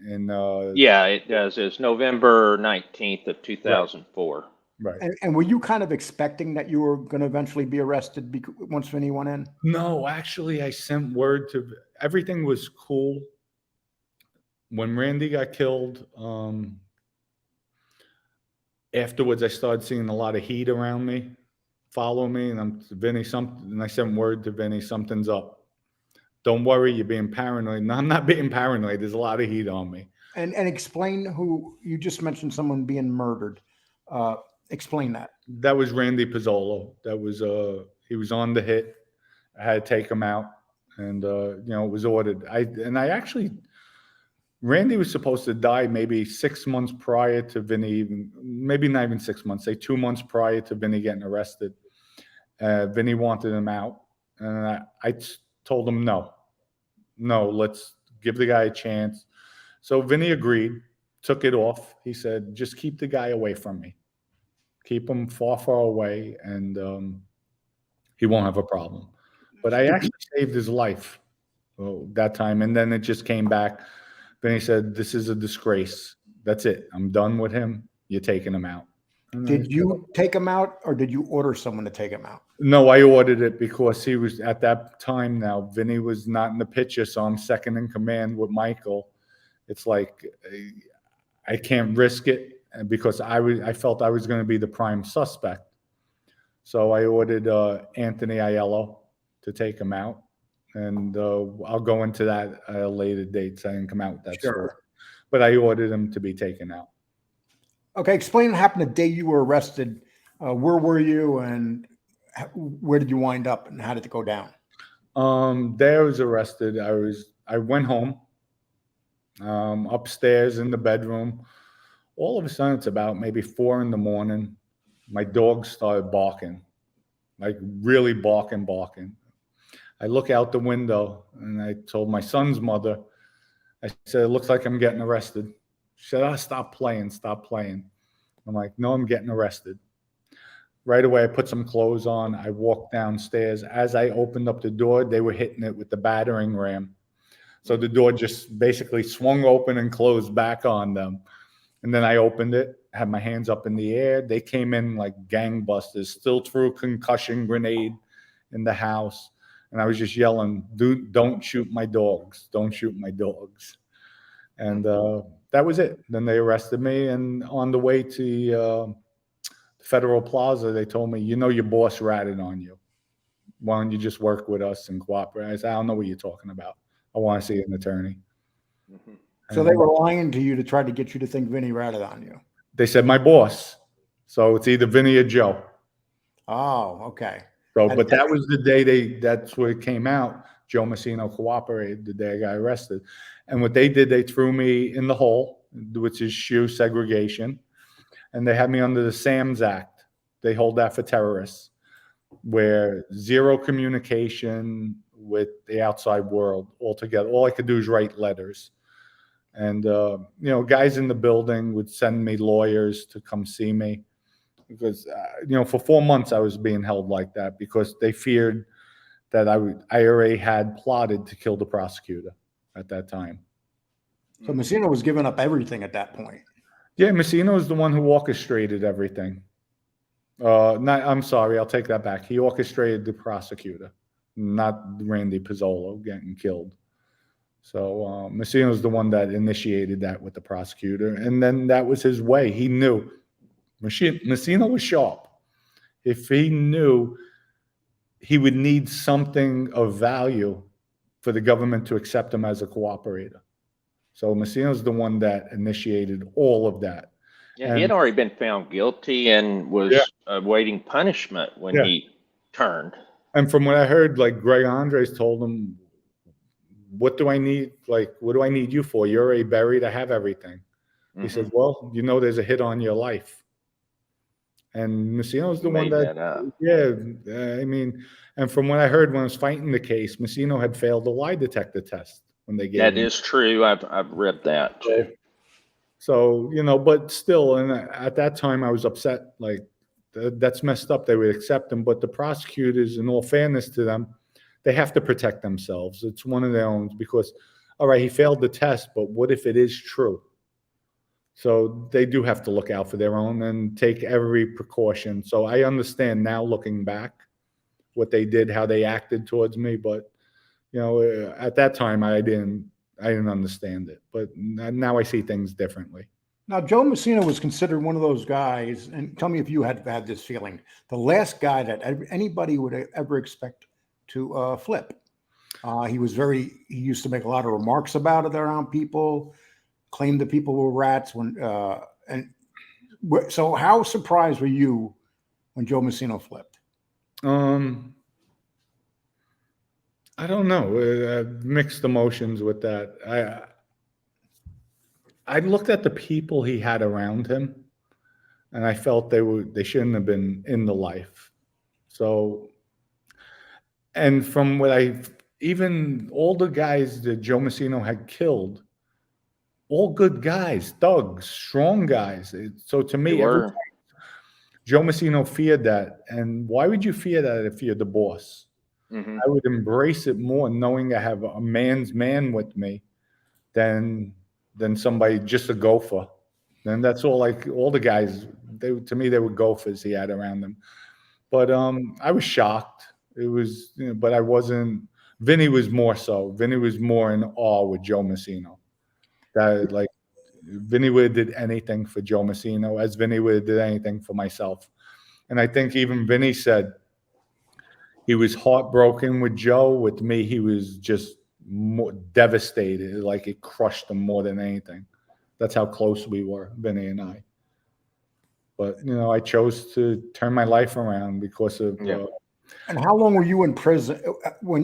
Yeah, it does. It's November 19th of 2004. Right. And were you kind of expecting that you were going to eventually be arrested once Vinny went in? No, actually, I sent word to everything was cool. When Randy got killed, afterwards, I started seeing a lot of heat around me, follow me, and I sent word to Vinny, something's up. Don't worry, you're being paranoid. No, I'm not being paranoid. There's a lot of heat on me. And explain who you just mentioned, someone being murdered. Explain that. That was Randy Pizzolo. That was he was on the hit. I had to take him out, and it was ordered. Randy was supposed to die maybe 6 months prior to Vinny, maybe not even 6 months, say 2 months prior to Vinny getting arrested. Vinny wanted him out, and I told him no, let's give the guy a chance. So Vinny agreed, took it off. He said, just keep the guy away from me. Keep him far, far away, and he won't have a problem. But I actually saved his life that time, and then it just came back. Vinny said, this is a disgrace. That's it. I'm done with him. You're taking him out. Did you take him out, or did you order someone to take him out? No, I ordered it because he was at that time now. Vinny was not in the picture, so I'm second in command with Michael. It's like I can't risk it because I felt I was going to be the prime suspect. So I ordered Anthony Aiello to take him out. And I'll go into that at a later date. So I didn't come out with that story. But I ordered him to be taken out. Okay, explain what happened the day you were arrested. Where were you, and where did you wind up and how did it go down? There I was arrested. I went home, upstairs in the bedroom. All of a sudden, it's about maybe 4 a.m. My dog started barking, like really barking. I look out the window and I told my son's mother, I said, it looks like I'm getting arrested. She said, oh, stop playing. I'm like, no, I'm getting arrested. Right away, I put some clothes on. I walked downstairs. As I opened up the door, they were hitting it with the battering ram. So the door just basically swung open and closed back on them. And then I opened it, had my hands up in the air. They came in like gangbusters, still threw a concussion grenade in the house. And I was just yelling, dude, don't shoot my dogs. Don't shoot my dogs. And that was it. Then they arrested me. And on the way to Federal Plaza, they told me, you know, your boss ratted on you. Why don't you just work with us and cooperate? I said, I don't know what you're talking about. I want to see an attorney. Mm-hmm. So they were lying to you to try to get you to think Vinny ratted on you. They said my boss. So it's either Vinny or Joe. Oh, okay. So, but that was the day that's where it came out. Joe Messina cooperated the day I got arrested. And what they did, they threw me in the hole, which is shoe segregation. And they had me under the SAMS Act. They hold that for terrorists, where zero communication with the outside world altogether. All I could do is write letters. And, guys in the building would send me lawyers to come see me because, for 4 months I was being held like that because they feared that I already had plotted to kill the prosecutor at that time. So Messina was giving up everything at that point. Yeah, Messina was the one who orchestrated everything. I'm sorry, I'll take that back. He orchestrated the prosecutor, not Randy Pizzolo getting killed. So Messina was the one that initiated that with the prosecutor, and then that was his way. He knew. Messina was sharp. If he knew he would need something of value for the government to accept him as a cooperator. So Messina was the one that initiated all of that. Yeah, he had already been found guilty and was awaiting punishment when he turned. And from what I heard, like Greg Andres told him, what do I need? Like, what do I need you for? You're already buried. I have everything. He said, well, there's a hit on your life. And Messina was the one that and from what I heard when I was fighting the case, Messina had failed the lie detector test when they gave that him. Is true. I've read that too. So, but still, and at that time I was upset, like that's messed up. They would accept him, but the prosecutors, in all fairness to them, they have to protect themselves. It's one of their own because, all right, he failed the test, but what if it is true? So they do have to look out for their own and take every precaution. So I understand now looking back what they did, how they acted towards me. But, at that time I didn't understand it. But now I see things differently. Now, Joe Messina was considered one of those guys, and tell me if you had had this feeling, the last guy that anybody would ever expect to flip. He used to make a lot of remarks about it around people, claimed that people were rats. So how surprised were you when Joe Messina flipped? I don't know. Mixed emotions with that. I looked at the people he had around him, and I felt they shouldn't have been in the life. So, and from what even all the guys that Joe Messina had killed, all good guys, thugs, strong guys. So to me, Joe Messina feared that. And why would you fear that if you're the boss? I would embrace it more knowing I have a man's man with me than somebody just a gopher. And that's all, like all the guys, to me, they were gophers he had around them. But I was shocked. It was, but I wasn't. Vinny was more so. Vinny was more in awe with Joe Messina. That like Vinny would have did anything for Joe Messina as Vinny would have did anything for myself. And I think even Vinny said he was heartbroken with Joe. With me, he was just more devastated. Like it crushed him more than anything. That's how close we were, Vinny and I. But I chose to turn my life around because of And how long were you in prison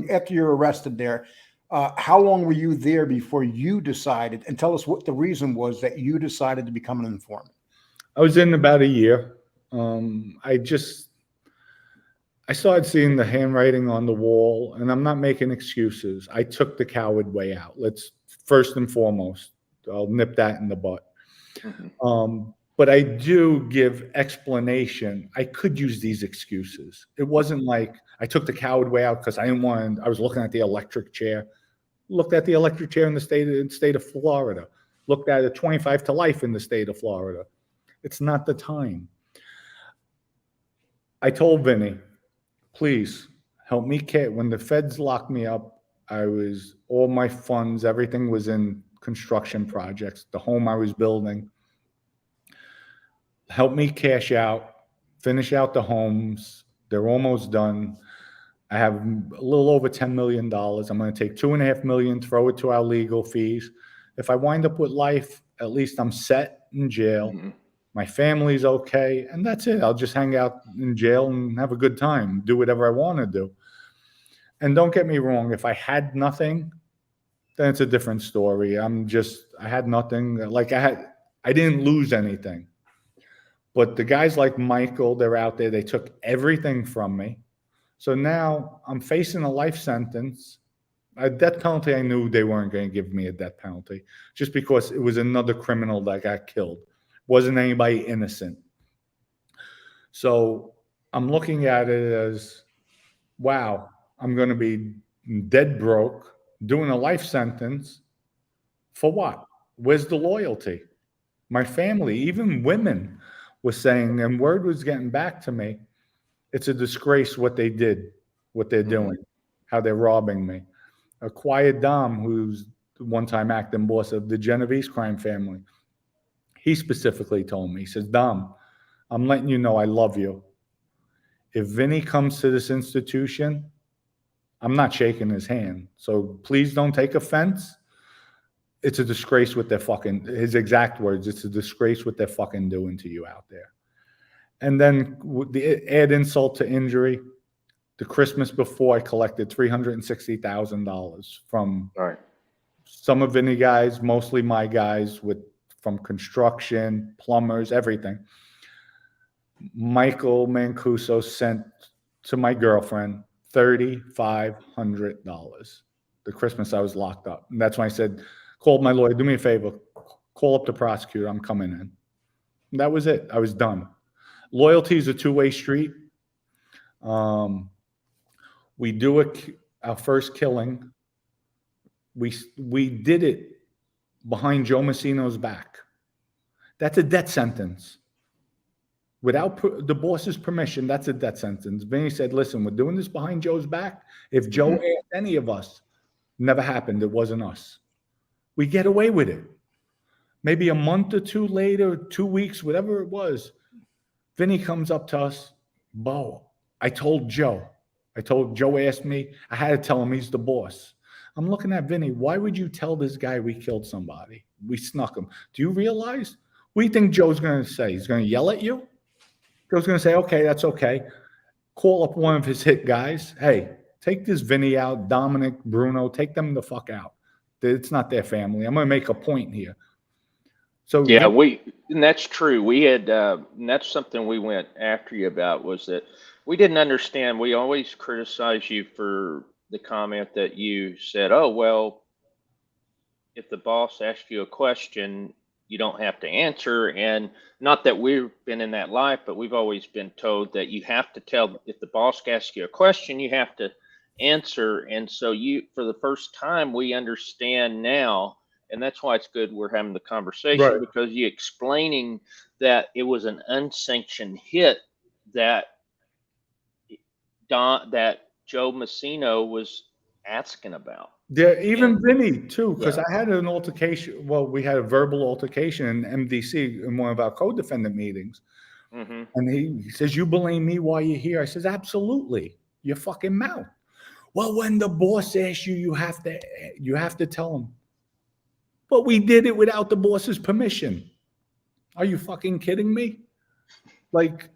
after you were arrested there? How long were you there before you decided? And tell us what the reason was that you decided to become an informant. I was in about a year. I started seeing the handwriting on the wall, and I'm not making excuses. I took the coward way out. Let's first and foremost, I'll nip that in the butt. Mm-hmm. But I do give explanation. I could use these excuses. It wasn't like I took the coward way out because I didn't want. I was looking at the electric chair. Looked at the electric chair in the state of Florida. Looked at a 25 to life in the state of Florida. It's not the time. I told Vinny, please help me, kid. When the feds locked me up, all my funds, everything was in construction projects, the home I was building. Help me cash out, finish out the homes. They're almost done. I have a little over $10 million. I'm going to take $2.5 million, throw it to our legal fees. If I wind up with life, at least I'm set in jail. Mm-hmm. My family's okay, and that's it. I'll just hang out in jail and have a good time, do whatever I want to do. And don't get me wrong, if I had nothing, then it's a different story. I had nothing. I didn't lose anything. But the guys like Michael, they're out there. They took everything from me. So now I'm facing a life sentence. A death penalty, I knew they weren't going to give me a death penalty just because it was another criminal that got killed. Wasn't anybody innocent. So I'm looking at it as, wow, I'm going to be dead broke, doing a life sentence for what? Where's the loyalty? My family, even women, was saying, and word was getting back to me, it's a disgrace what they did, what they're doing, how they're robbing me. A quiet Dom, who's one-time acting boss of the Genovese crime family, he specifically told me, he says, Dom, I'm letting you know I love you. If Vinny comes to this institution, I'm not shaking his hand. So please don't take offense. It's a disgrace what they're fucking, his exact words, it's a disgrace what they're fucking doing to you out there. And then the add insult to injury, the Christmas before I collected $360,000 from some of Vinny guys, mostly my guys from construction, plumbers, everything. Michael Mancuso sent to my girlfriend $3,500 the Christmas I was locked up. And that's when I said, called my lawyer, do me a favor, call up the prosecutor, I'm coming in. And that was it. I was done. Loyalty is a two-way street. We do our first killing. We did it behind Joe Messina's back. That's a death sentence. Without the boss's permission, that's a death sentence. Vinny said, listen, we're doing this behind Joe's back. If Joe asked any of us, never happened. It wasn't us. We get away with it. Maybe a month or two later, 2 weeks, whatever it was, Vinny comes up to us, Bo, I told Joe asked me, I had to tell him he's the boss. I'm looking at Vinny, why would you tell this guy we killed somebody? We snuck him. Do you realize? What do you think Joe's going to say? He's going to yell at you? Joe's going to say, okay, that's okay. Call up one of his hit guys. Hey, take this Vinny out, Dominic, Bruno, take them the fuck out. It's not their family. I'm going to make a point here. So yeah, and that's true. We had, and that's something we went after you about, was that we didn't understand. We always criticize you for the comment that you said, oh, well, if the boss asks you a question, you don't have to answer. And not that we've been in that life, but we've always been told that you have to tell, if the boss asks you a question, you have to answer. And so for the first time, we understand now. And that's why it's good we're having the conversation, right? Because you're explaining that it was an unsanctioned hit that Joe Messina was asking about. Yeah, even Vinny too, because I had an altercation. Well, we had a verbal altercation in MDC in one of our co-defendant meetings. Mm-hmm. And he says, you blame me while you're here. I says, absolutely. Your fucking mouth. Well, when the boss asks you, you have to tell him. But we did it without the boss's permission. Are you fucking kidding me? Like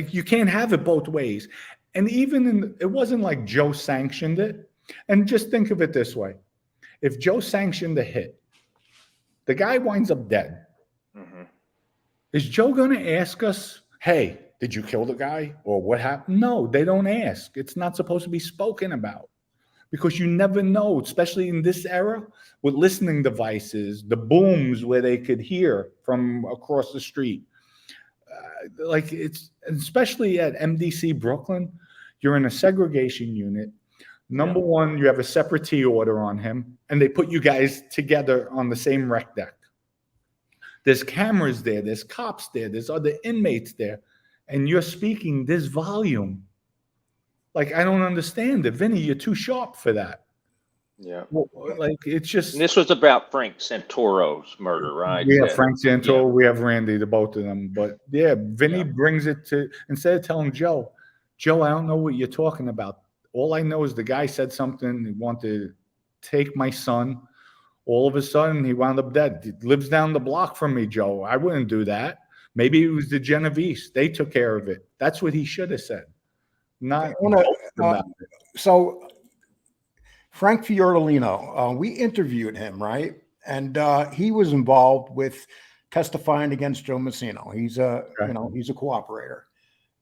you can't have it both ways. And even it wasn't like Joe sanctioned it. And just think of it this way. If Joe sanctioned the hit, the guy winds up dead. Mm-hmm. Is Joe going to ask us, hey, did you kill the guy or what happened? No, they don't ask. It's not supposed to be spoken about because you never know, especially in this era with listening devices, the booms where they could hear from across the street. Like it's, especially at MDC Brooklyn, you're in a segregation unit. Number one, you have a separate T order on him, and they put you guys together on the same rec deck. There's cameras there, there's cops there, there's other inmates there, and you're speaking this volume. Like, I don't understand it. Vinny, you're too sharp for that. Yeah. Well, like, it's just... And this was about Frank Santoro's murder, right? We have Frank Santoro, we have Randy, the both of them. But yeah, Vinny brings it to, instead of telling Joe, I don't know what you're talking about. All I know is the guy said something, he wanted to take my son. All of a sudden, he wound up dead. He lives down the block from me, Joe. I wouldn't do that. Maybe it was the Genovese. They took care of it. That's what he should have said. Not about it. So, Frank Fiorellino, we interviewed him, right? And he was involved with testifying against Joe Messina. He's a, he's a cooperator.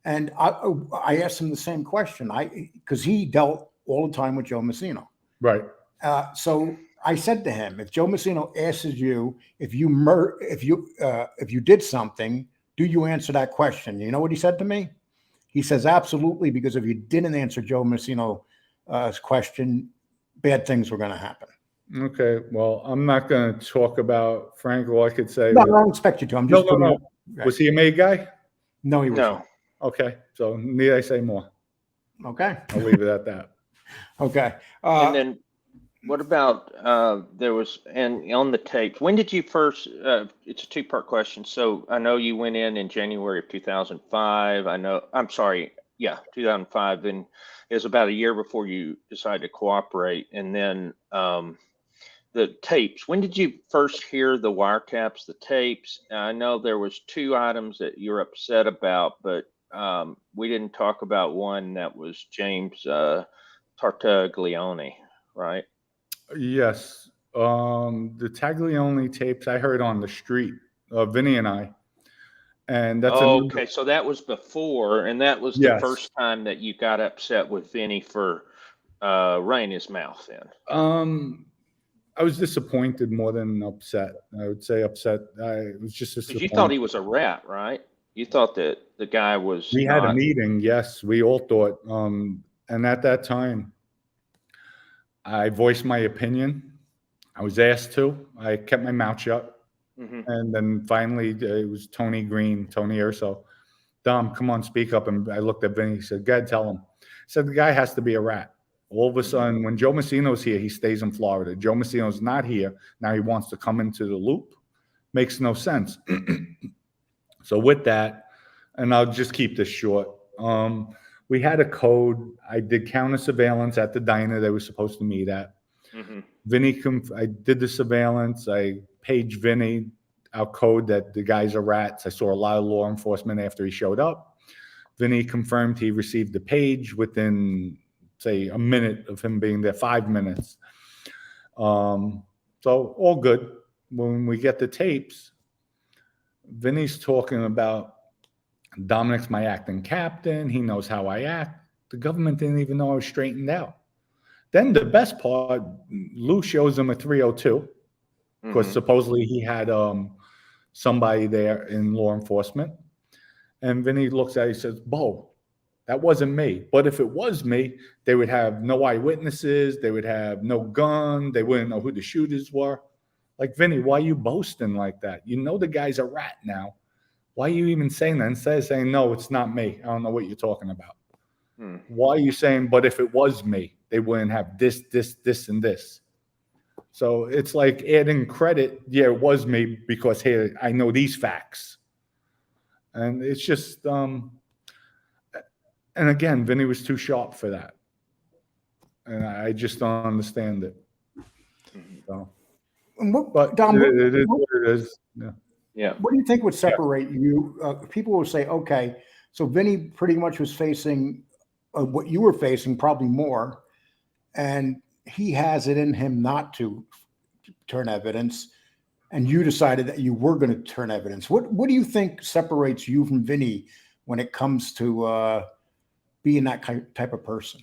And I asked him the same question, because he dealt all the time with Joe Messina. Right. So I said to him, if Joe Messina asks you if you did something, do you answer that question? You know what he said to me? He says, absolutely, because if you didn't answer Joe Messina's question, bad things were going to happen. Okay. Well, I'm not going to talk about Frank. All I could say. No, I don't expect you to. I'm just no. Was he a made guy? No, he wasn't. Okay. So need I say more? Okay. I'll leave it at that. Okay. And then what about there was, and on the tapes, when did you first, it's a two-part question. So I know you went in January of 2005. 2005. Then it was about a year before you decided to cooperate. And then the tapes, when did you first hear the wiretaps, the tapes? I know there was two items that you're upset about, but we didn't talk about one that was James Tartaglione, right? Yes. The Taglione tapes I heard on the street, Vinny and I. And that's okay. So that was before, and that was the Yes. first time that you got upset with Vinny for running his mouth then. I was disappointed more than upset. I would say upset. I was just disappointed. You thought he was a rat, right? You thought that the guy was. We had a meeting. Yes, we all thought. And at that time, I voiced my opinion. I was asked to. I kept my mouth shut. Mm-hmm. And then finally, it was Tony Urso. Dom, come on, speak up. And I looked at Vinny. He said, go ahead, tell him. I said, the guy has to be a rat. All of a sudden, when Joe Messina's here, he stays in Florida. Joe Messina's not here. Now he wants to come into the loop. Makes no sense. So with that, and I'll just keep this short. We had a code. I did counter surveillance at the diner they were supposed to meet at. Mm-hmm. Vinny, I did the surveillance. I paged Vinny, our code that the guys are rats. I saw a lot of law enforcement after he showed up. Vinny confirmed he received the page within, say, a minute of him being there, 5 minutes. So all good. When we get the tapes, Vinny's talking about Dominic's my acting captain. He knows how I act. The government didn't even know I was straightened out. Then the best part, Lou shows him a 302 because supposedly he had somebody there in law enforcement. And Vinny looks at it, he says, Bo, that wasn't me. But if it was me, they would have no eyewitnesses. They would have no gun. They wouldn't know who the shooters were. Like, Vinny, why are you boasting like that? You know the guy's a rat now. Why are you even saying that? Instead of saying, no, it's not me. I don't know what you're talking about. Why are you saying, but if it was me, they wouldn't have this, and this. So it's like adding credit. Yeah, it was me because, hey, I know these facts. And it's just, and again, Vinny was too sharp for that. And I just don't understand it. So, but Dom, it is what it is. Yeah. Yeah. What do you think would separate you? People will say, okay, so Vinny pretty much was facing what you were facing, probably more, and he has it in him not to turn evidence, and you decided that you were going to turn evidence. What do you think separates you from Vinny when it comes to being that type of person?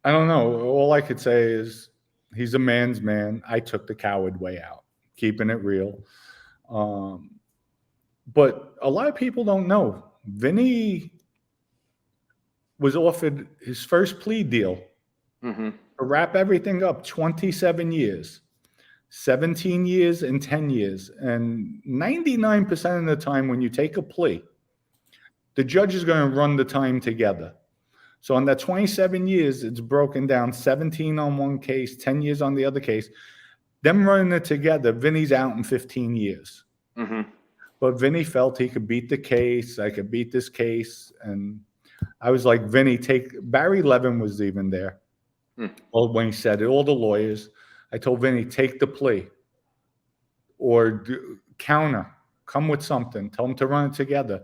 I don't know. All I could say is he's a man's man. I took the coward way out, keeping it real. But a lot of people don't know. Vinny was offered his first plea deal to wrap everything up, 27 years, 17 years and 10 years. And 99% of the time when you take a plea, the judge is going to run the time together. So on that 27 years, it's broken down 17 on one case, 10 years on the other case. Them running it together, Vinny's out in 15 years. But Vinny felt he could beat the case. I could beat this case. And I was like, Vinny, Barry Levin was even there. Well, when he said it, all the lawyers, I told Vinny, take the plea or counter, come with something, tell him to run it together.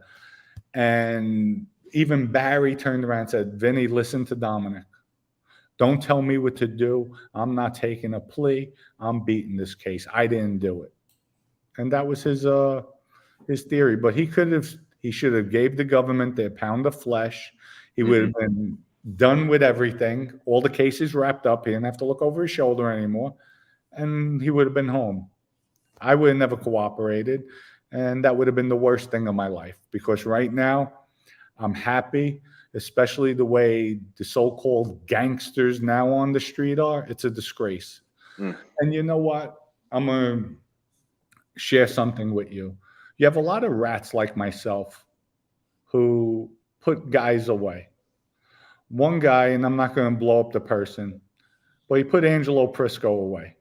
And even Barry turned around and said, Vinny, listen to Dominic. Don't tell me what to do. I'm not taking a plea. I'm beating this case. I didn't do it. And that was his theory. But he should have gave the government their pound of flesh. He would have been done with everything. All the cases wrapped up. He didn't have to look over his shoulder anymore. And he would have been home. I would have never cooperated. And that would have been the worst thing of my life. Because right now, I'm happy, especially the way the so-called gangsters now on the street are. It's a disgrace. And you know what? I'm going to share something with you. You have a lot of rats like myself who put guys away. One guy, and I'm not going to blow up the person, but he put Angelo Prisco away.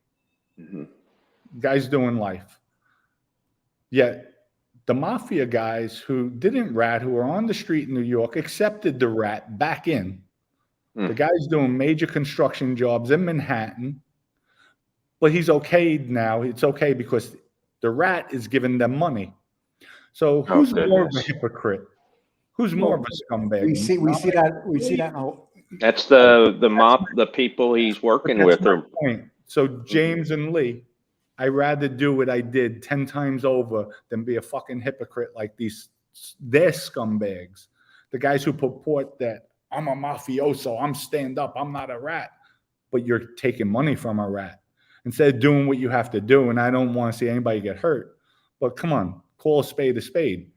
Guy's doing life. Yet the mafia guys who didn't rat, who were on the street in New York, accepted the rat back in. The guy's doing major construction jobs in Manhattan, but he's okayed now. It's okay because the rat is giving them money. So who's more of a hypocrite? Who's more of a scumbag? We see that now. That's the people he's working with. Point. So James and Lee, I'd rather do what I did 10 times over than be a fucking hypocrite like they're scumbags. The guys who purport that I'm a mafioso, I'm stand up, I'm not a rat, but you're taking money from a rat instead of doing what you have to do. And I don't want to see anybody get hurt, but come on, call a spade a spade.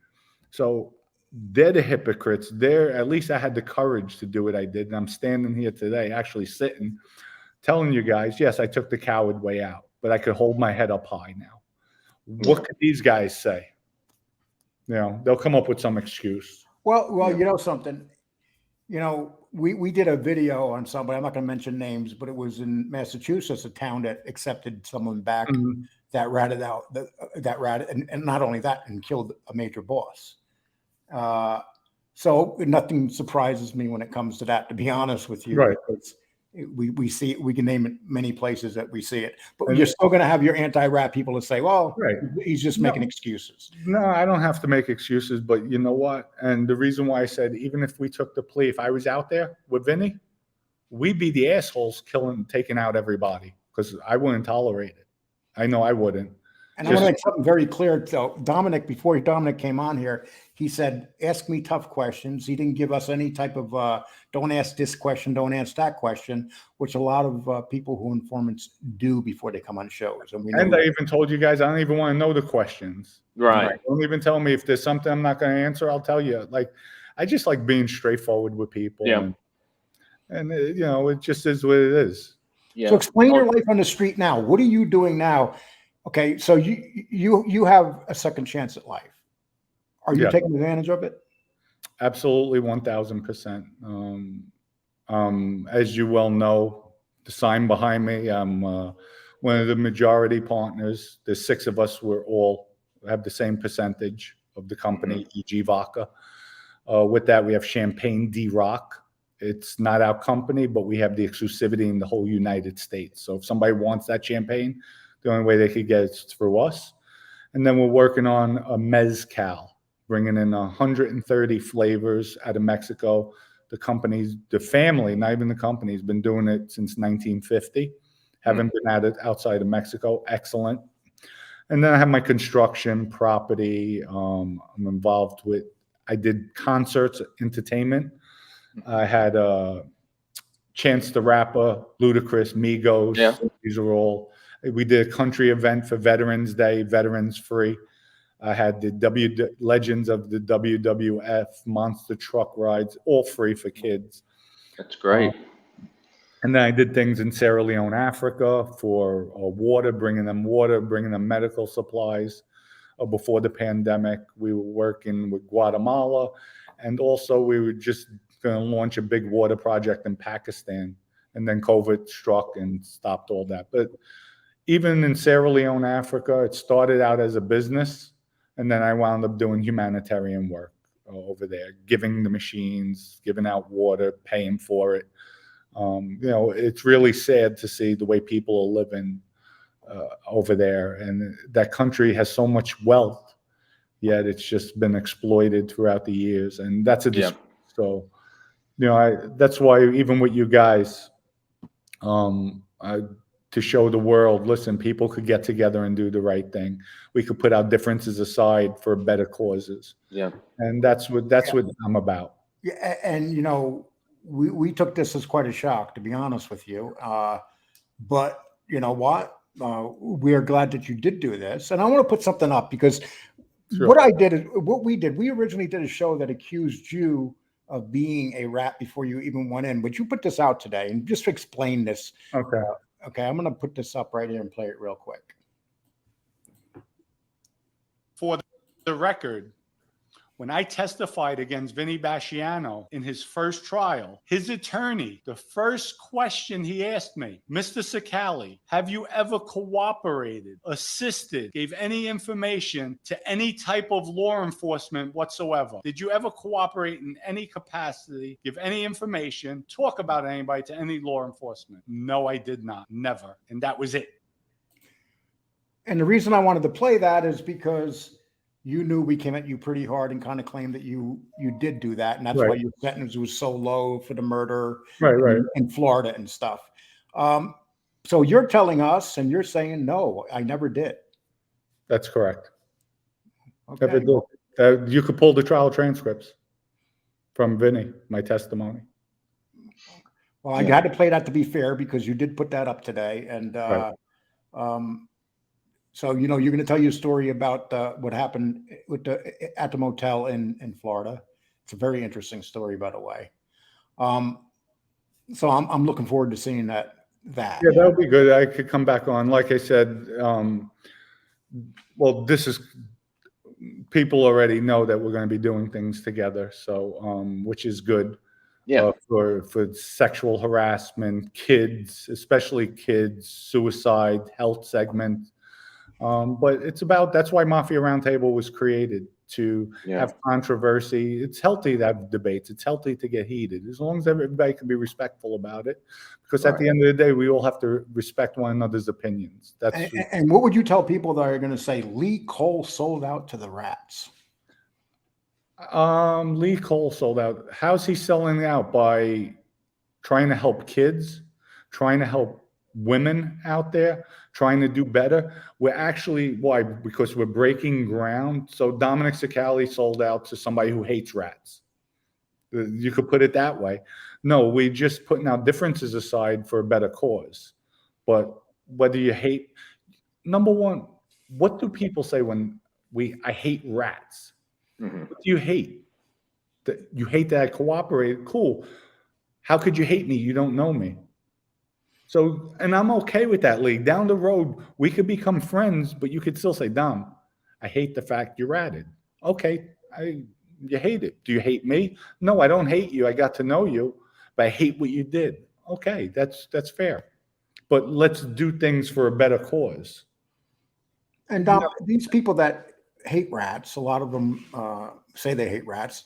So they're the hypocrites. At least I had the courage to do what I did. And I'm standing here today, actually sitting, telling you guys, yes, I took the coward way out, but I could hold my head up high now. What could these guys say? You know, they'll come up with some excuse. Well, you know something. You know, we did a video on somebody. I'm not going to mention names, but it was in Massachusetts, a town that accepted someone back that ratted out and not only that, and killed a major boss. So nothing surprises me when it comes to that, to be honest with you. Right. We see it, we can name it many places that we see it, but you're still going to have your anti-rat people to say, well, he's just making excuses. No, I don't have to make excuses, but you know what? And the reason why I said, even if we took the plea, if I was out there with Vinny, we'd be the assholes taking out everybody because I wouldn't tolerate it. I know I wouldn't. And I want to make something very clear. So Dominic, before Dominic came on here, he said, ask me tough questions. He didn't give us any type of, don't ask this question, don't ask that question, which a lot of people who informants do before they come on shows. And I even told you guys, I don't even want to know the questions. Right. Don't even tell me if there's something I'm not going to answer. I'll tell you. Like, I just like being straightforward with people. Yeah. And you know, it just is what it is. Yeah. So explain your life on the street now. What are you doing now? Okay, so you have a second chance at life. Are you taking advantage of it? Absolutely, 1,000%. As you well know, the sign behind me, I'm one of the majority partners. There's 6 of us. We're all have the same percentage of the company, e.g. vodka. With that, we have Champagne D-Rock. It's not our company, but we have the exclusivity in the whole United States. So if somebody wants that champagne, the only way they could get it is through us. And then we're working on a mezcal, bringing in 130 flavors out of Mexico. The company's, the family, not even the company, has been doing it since 1950. Haven't been at it outside of Mexico. Excellent. And then I have my construction property. I'm involved with, I did concerts, entertainment. I had Chance the Rapper, Ludacris, Migos. Yeah. These are all, we did a country event for Veterans Day, Veterans Free. I had the Legends of the WWF, monster truck rides, all free for kids. That's great. And then I did things in Sierra Leone, Africa for water, bringing them medical supplies. Before the pandemic, we were working with Guatemala. And also we were just going to launch a big water project in Pakistan. And then COVID struck and stopped all that. But even in Sierra Leone, Africa, it started out as a business. And then I wound up doing humanitarian work over there, giving the machines, giving out water, paying for it. It's really sad to see the way people are living over there. And that country has so much wealth, yet it's just been exploited throughout the years. And that's a disgrace. So, that's why even with you guys, to show the world, listen, people could get together and do the right thing. We could put our differences aside for better causes. Yeah. And that's what I'm about. Yeah, and we took this as quite a shock, to be honest with you. But you know what? We are glad that you did do this. And I want to put something up because Sure. what we originally did a show that accused you of being a rat before you even went in. But you put this out today, and just to explain this. Okay. Okay, I'm going to put this up right here and play it real quick. For the record, when I testified against Vinny Basciano in his first trial, his attorney, the first question he asked me, Mr. Cicale, have you ever cooperated, assisted, gave any information to any type of law enforcement whatsoever? Did you ever cooperate in any capacity, give any information, talk about anybody to any law enforcement? No, I did not. Never. And that was it. And the reason I wanted to play that is because you knew we came at you pretty hard and kind of claimed that you did do that. And that's why your sentence was so low for the murder in Florida and stuff. So you're telling us and you're saying, no, I never did. That's correct. Okay. Never did. You could pull the trial transcripts from Vinny, my testimony. Well, I had to play that to be fair because you did put that up today. And so, you're going to tell your story about what happened at the motel in Florida. It's a very interesting story, by the way. So I'm looking forward to seeing that. Yeah, that would be good. I could come back on. Like I said, well, this is, people already know that we're going to be doing things together. So, which is good. Yeah. For sexual harassment, kids, especially kids, suicide, health segment. But it's about, that's why Mafia Roundtable was created, to have controversy. It's healthy to have debates. It's healthy to get heated, as long as everybody can be respectful about it. Because at the end of the day, we all have to respect one another's opinions. And what would you tell people that are going to say Lee Cole sold out to the rats? Lee Cole sold out. How's he selling out? By trying to help kids, trying to help women out there, trying to do better. We're actually, why? Because we're breaking ground. So Dominic Cicale sold out to somebody who hates rats. You could put it that way. No, we're just putting our differences aside for a better cause. But whether you hate, number one, what do people say when I hate rats? Mm-hmm. What do you hate? That you hate that I cooperated? Cool. How could you hate me? You don't know me. So, and I'm okay with that, Lee. Down the road, we could become friends, but you could still say, Dom, I hate the fact you're ratted. Okay, you hate it. Do you hate me? No, I don't hate you. I got to know you, but I hate what you did. Okay, that's fair. But let's do things for a better cause. And Dom, these people that hate rats, a lot of them say they hate rats.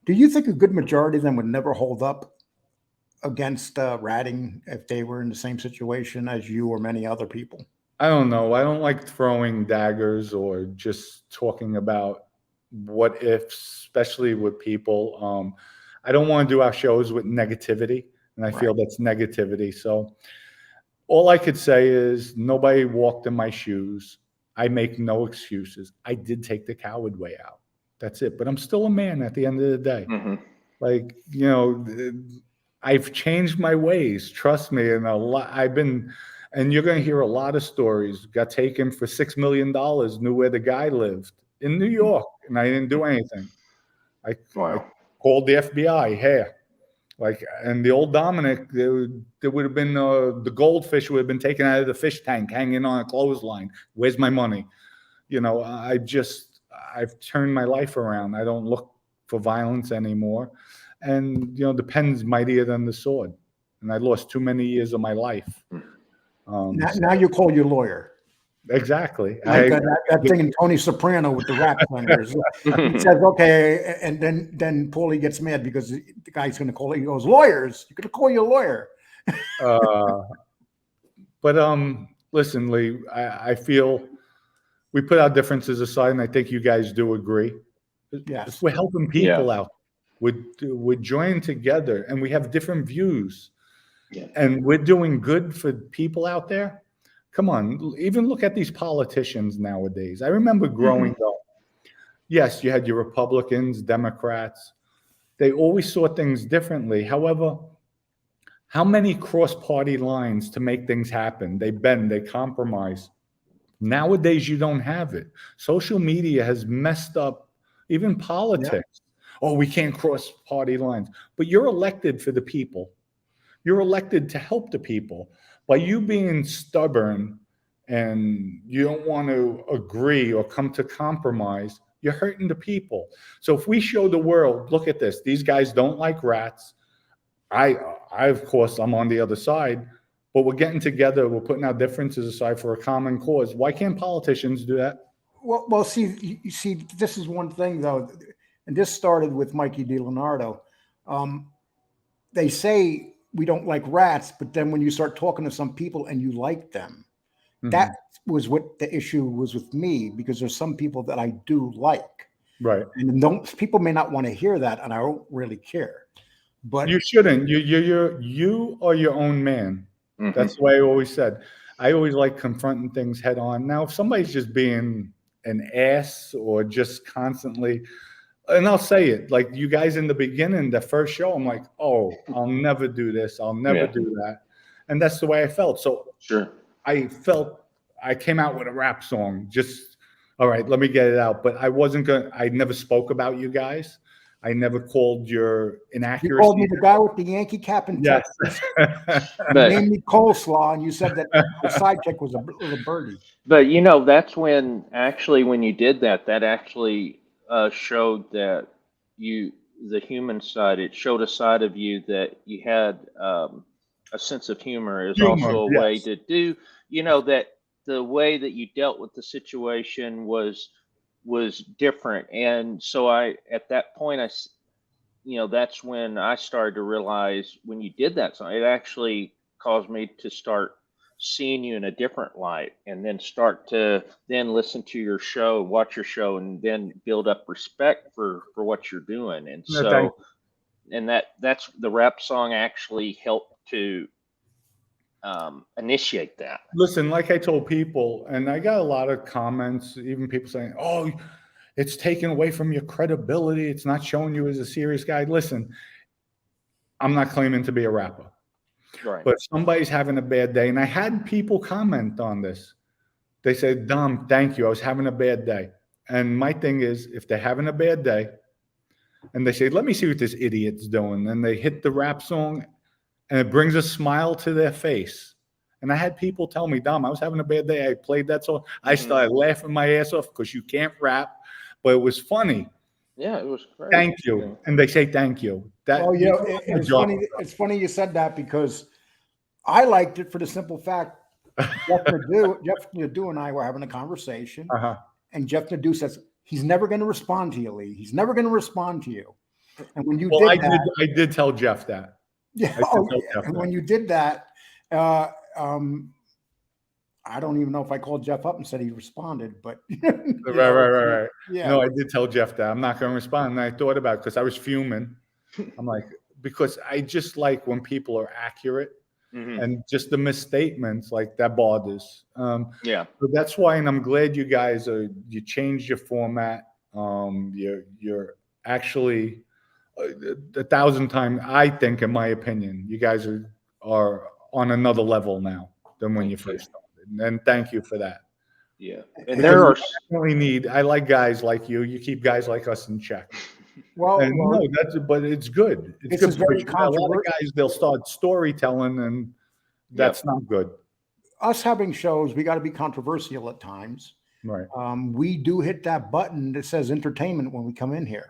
Do you think a good majority of them would never hold up against ratting if they were in the same situation as you or many other people? I don't know. I don't like throwing daggers or just talking about what ifs, especially with people. I don't want to do our shows with negativity, and I feel that's negativity. So all I could say is nobody walked in my shoes. I make no excuses. I did take the coward way out. That's it. But I'm still a man at the end of the day. Mm-hmm. Like, you know, I've changed my ways. Trust me. And and you're going to hear a lot of stories. Got taken for $6 million, knew where the guy lived in New York, and I didn't do anything. I called the FBI. Hey, like, and the old Dominic, there would have been the goldfish would have been taken out of the fish tank, hanging on a clothesline. Where's my money? You know, I've turned my life around. I don't look for violence anymore, and you know, the pen's mightier than the sword. And I lost too many years of my life. Now you call your lawyer. Exactly. Like that thing in Tony Soprano with the rap singers. He says, okay, and then Paulie gets mad because the guy's going to call it. He goes, lawyers, you're going to call your lawyer. But listen, Lee, I feel we put our differences aside, and I think you guys do agree. Yes, we're helping people out. We're joining together, and we have different views, and we're doing good for people out there. Come on, even look at these politicians nowadays. I remember growing up. Yes, you had your Republicans, Democrats. They always saw things differently. However, how many cross-party lines to make things happen? They bend, they compromise. Nowadays, you don't have it. Social media has messed up even politics. Oh, we can't cross party lines. But you're elected for the people. You're elected to help the people. By you being stubborn and you don't want to agree or come to compromise, you're hurting the people. So if we show the world, look at this, these guys don't like rats. I of course, I'm on the other side, but we're getting together. We're putting our differences aside for a common cause. Why can't politicians do that? Well, see, you see, this is one thing though, and this started with Mikey DiLeonardo. They say we don't like rats, but then when you start talking to some people and you like them, that was what the issue was with me, because there's some people that I do like. Right. And people may not want to hear that, and I don't really care. But you shouldn't. You are your own man. That's the way I always said. I always like confronting things head on. Now, if somebody's just being an ass or just constantly, and I'll say it, like you guys in the beginning, the first show, I'm like, oh, I'll never do this. I'll never do that. And that's the way I felt. So I came out with a rap song, just, all right, let me get it out. But I never spoke about you guys. I never called your inaccuracy. You called me the guy with the Yankee cap and Texas. Named me coleslaw, and you said that the side chick was a little birdie. But you know, that's when you did that, that actually showed that the human side. It showed a side of you that you had a sense of humor. Is also a way to do. You know, that the way that you dealt with the situation was different. And so at that point, that's when I started to realize, when you did that song, it actually caused me to start seeing you in a different light, and then start to then listen to your show, watch your show, and then build up respect for what you're doing. And so, and that's the rap song actually helped to initiate that. Listen, like I told people, and I got a lot of comments, even people saying, oh, it's taken away from your credibility. It's not showing you as a serious guy. Listen, I'm not claiming to be a rapper. Right. But somebody's having a bad day. And I had people comment on this. They said, Dom, thank you. I was having a bad day. And my thing is, if they're having a bad day and they say, let me see what this idiot's doing, and they hit the rap song and it brings a smile to their face. And I had people tell me, Dom, I was having a bad day. I played that song. I started laughing my ass off because you can't rap. But it was funny. Yeah, it was great. Thank you. And they say thank you. It's funny you said that, because I liked it for the simple fact Jeff Nadeau and I were having a conversation, and Jeff Nadeau says he's never going to respond to you, Lee. He's never going to respond to you. And when you I did tell Jeff that. Yeah. And when you did that, I don't even know if I called Jeff up and said he responded, but right. Yeah. No, I did tell Jeff that I'm not going to respond. And I thought about it because I was fuming. I'm like, because I just like when people are accurate. Mhm. And just the misstatements like that bothers. Yeah. So that's why, and I'm glad you guys you changed your format. You're actually 1,000 times. I think, in my opinion, you guys are on another level now than when you Thank you. first started. And thank you for that. Yeah. And Because there we are definitely need. I like guys like you. You keep guys like us in check. Well, And no, but it's good. It's this good is very because a lot of controversial. guys, they'll start storytelling, and that's not good. Us having shows, we got to be controversial at times. Right. We do hit that button that says entertainment when we come in here.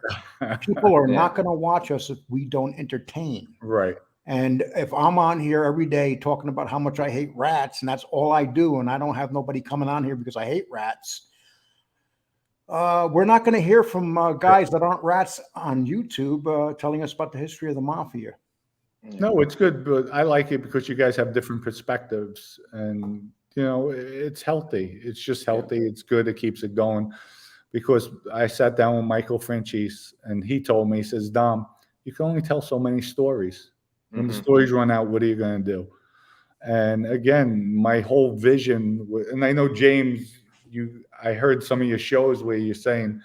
People are Yeah. not going to watch us if we don't entertain. Right. And if I'm on here every day talking about how much I hate rats, and that's all I do, and I don't have nobody coming on here because I hate rats, we're not going to hear from guys that aren't rats on YouTube telling us about the history of the mafia. No, it's good, but I like it because you guys have different perspectives, and it's healthy. It's just healthy. It's good. It keeps it going. Because I sat down with Michael Franchise, and he told me, he says, Dom, you can only tell so many stories. When the stories run out, what are you going to do? And again, my whole vision, and I know James, I heard some of your shows where you're saying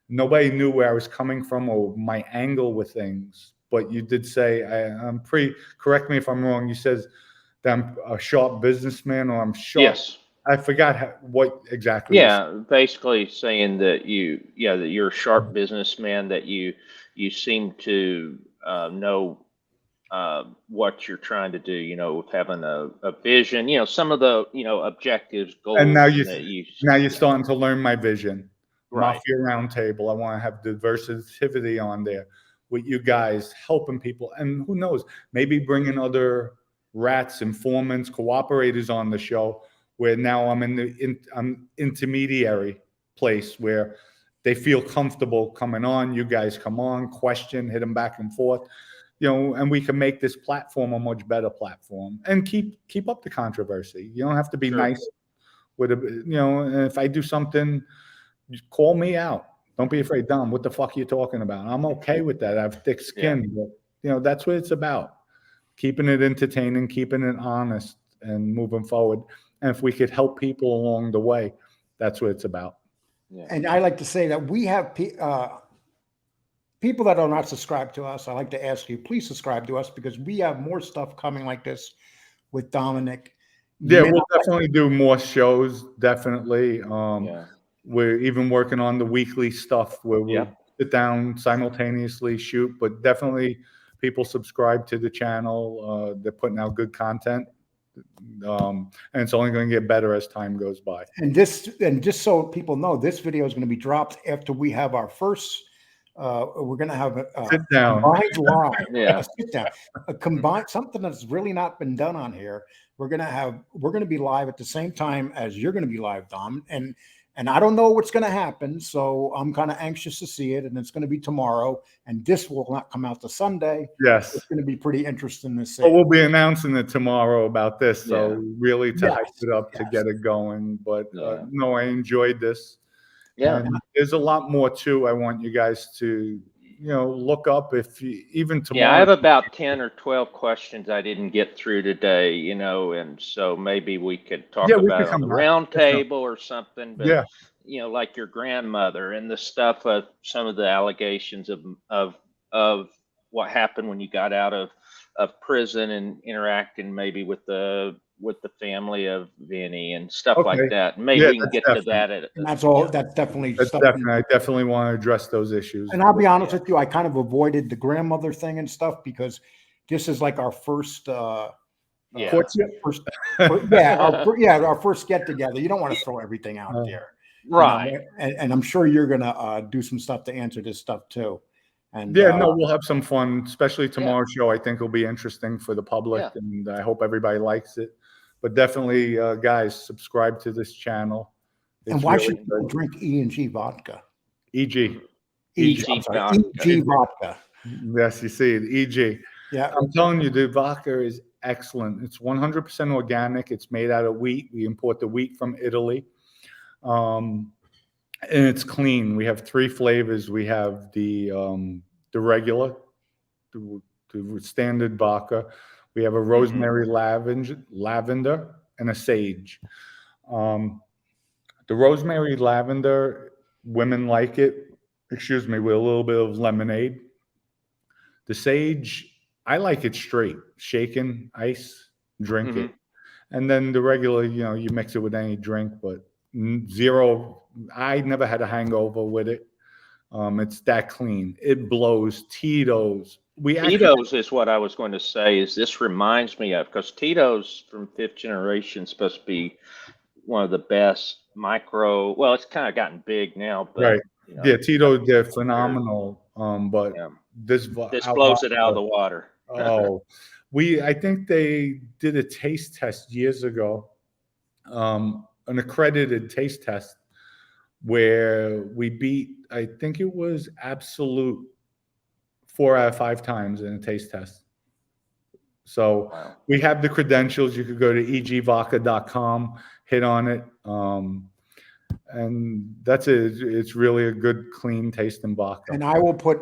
nobody knew where I was coming from or my angle with things. But you did say, I'm correct me if I'm wrong, you says that I'm a sharp businessman, or I'm sharp. Yes. I forgot what exactly. Yeah, basically saying that that you're a sharp businessman, that you seem to know what you're trying to do, with having a vision, some of the, objectives, And goals that you, now you're yeah, starting to learn my vision. right, Mafia Roundtable. I want to have diversity on there with you guys helping people, and who knows, maybe bringing other rats, informants, cooperators on the show. Where now I'm I'm intermediary place where they feel comfortable coming on. You guys come on, question, hit them back and forth. And we can make this platform a much better platform, and keep up the controversy. You don't have to be sure, nice with and if I do something, just call me out. Don't be afraid, Dom. What the fuck are you talking about? I'm okay with that. I have thick yeah, skin, but that's what it's about. Keeping it entertaining, keeping it honest, and moving forward. And if we could help people along the way, that's what it's about. yeah, And I like to say that we have people that are not subscribed to us. I like to ask you, please subscribe to us, because we have more stuff coming like this with Dominic. Yeah, we'll definitely do more shows. Definitely. yeah, We're even working on the weekly stuff where yeah. we'll sit down simultaneously, shoot, but definitely people subscribe to the channel. They're putting out good content. And it's only going to get better as time goes by. And just so people know, this video is going to be dropped after we have our first. We're going to have a Sit down. combined live, Yeah. a sit down, a combined, something that's really not been done on here. We're going to be live at the same time as you're going to be live, Dom, and I don't know what's going to happen, so I'm kind of anxious to see it. And it's going to be tomorrow, and this will not come out to Sunday. Yes. It's going to be pretty interesting to see. But we'll be announcing it tomorrow about this. So Yeah. really to Yes, hype it up, to yes. get it going. But Yeah. no, I enjoyed this. Yeah. And there's a lot more too. I want you guys to, look up even tomorrow. Yeah, I have about 10 or 12 questions I didn't get through today, and so maybe we could talk Yeah, we about could it on come the back. round Definitely. table or something. But, Yeah. like your grandmother and the stuff of some of the allegations of what happened when you got out of prison, and interacting maybe with the family of Vinny and stuff like Okay. that. Maybe Yeah, we can that's get to definitely- that. And that's all. That's definitely That's stuff. definitely. I definitely want to address those issues. And I'll be honest with you, I kind of avoided the grandmother thing and stuff because this is like our first, Yeah. Courtship? our first get together. You don't want to throw everything out there, Right. And I'm sure you're gonna do some stuff to answer this stuff too. And Yeah, no, we'll have some fun, especially tomorrow's show. I think will be interesting for the public, Yeah. and I hope everybody likes it. But definitely, guys, subscribe to this channel. and why should people drink E&G vodka? EG? EG vodka. EG vodka. Yes, you see it. EG. Yeah. I'm telling you, the vodka is excellent. It's 100% organic. It's made out of wheat. We import the wheat from Italy. And it's clean. We have 3 flavors. We have the regular, the standard vodka. We have a rosemary lavender and a sage. The rosemary lavender, women like it, excuse me, with a little bit of lemonade. The sage, I like it straight, shaken, ice, drink it. And then the regular, you mix it with any drink, but zero, I never had a hangover with it. It's that clean. It blows. Tito's. Tito's is what I was going to say. Is this reminds me of, because Tito's from fifth generation is supposed to be one of the best micro. Well, it's kind of gotten big now, but right. Yeah, Tito's, they're phenomenal. But this blows it out of the water. I think they did a taste test years ago, an accredited taste test, where we beat, I think it was Absolute 4 out of 5 times in a taste test. So we have the credentials. You could go to egvodka.com, hit on it. And that's it. It's really a good, clean tasting vodka. And I will put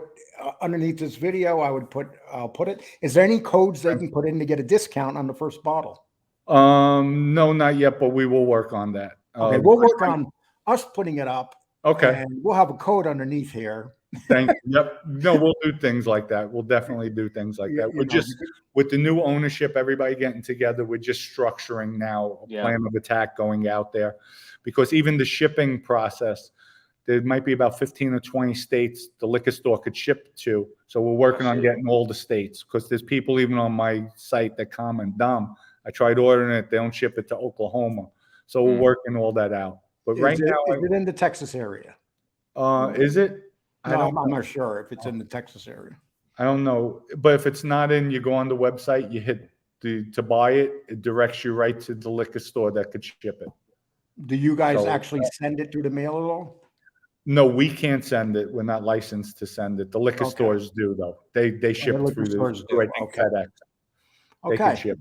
underneath this video, I'll put it. Is there any codes they can put in to get a discount on the first bottle? No, not yet, but we will work on that. Okay, we'll work on us putting it up. Okay. And we'll have a code underneath here. Thank you. Yep. No, we'll do things like that. We'll definitely do things like that. We're just, with the new ownership, everybody getting together, we're just structuring now a plan of attack going out there. Because even the shipping process, there might be about 15 or 20 states the liquor store could ship to. So we're working on getting all the states, because there's people even on my site that comment, Dom, I tried ordering it, they don't ship it to Oklahoma. So we're working all that out. But right now, is it in the Texas area? Is it? No, I'm not sure if it's in the Texas area. I don't know. But if it's not in, you go on the website, you hit to buy it, it directs you right to the liquor store that could ship it. Do you guys actually send it through the mail at all? No, we can't send it. We're not licensed to send it. The liquor stores do, though. They ship through FedEx. They can ship.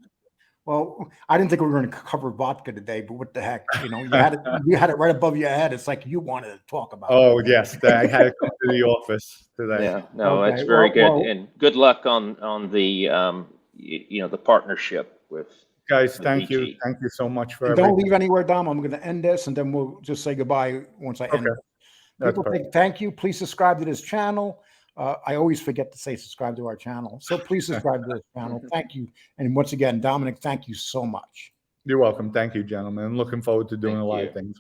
Well, I didn't think we were going to cover vodka today, but what the heck? You had it right above your head. It's like you wanted to talk about it. Oh, yes. I had to come to the office today. Yeah, no, it's very good. And good luck on the, the partnership with guys. Thank you. Thank you so much for everything. Don't leave anywhere, Dom. I'm going to end this, and then we'll just say goodbye once I end it. People think, thank you. Please subscribe to this channel. I always forget to say subscribe to our channel. So please subscribe to this channel. Thank you. And once again, Dominic, thank you so much. You're welcome. Thank you, gentlemen. I'm looking forward to doing a lot of things.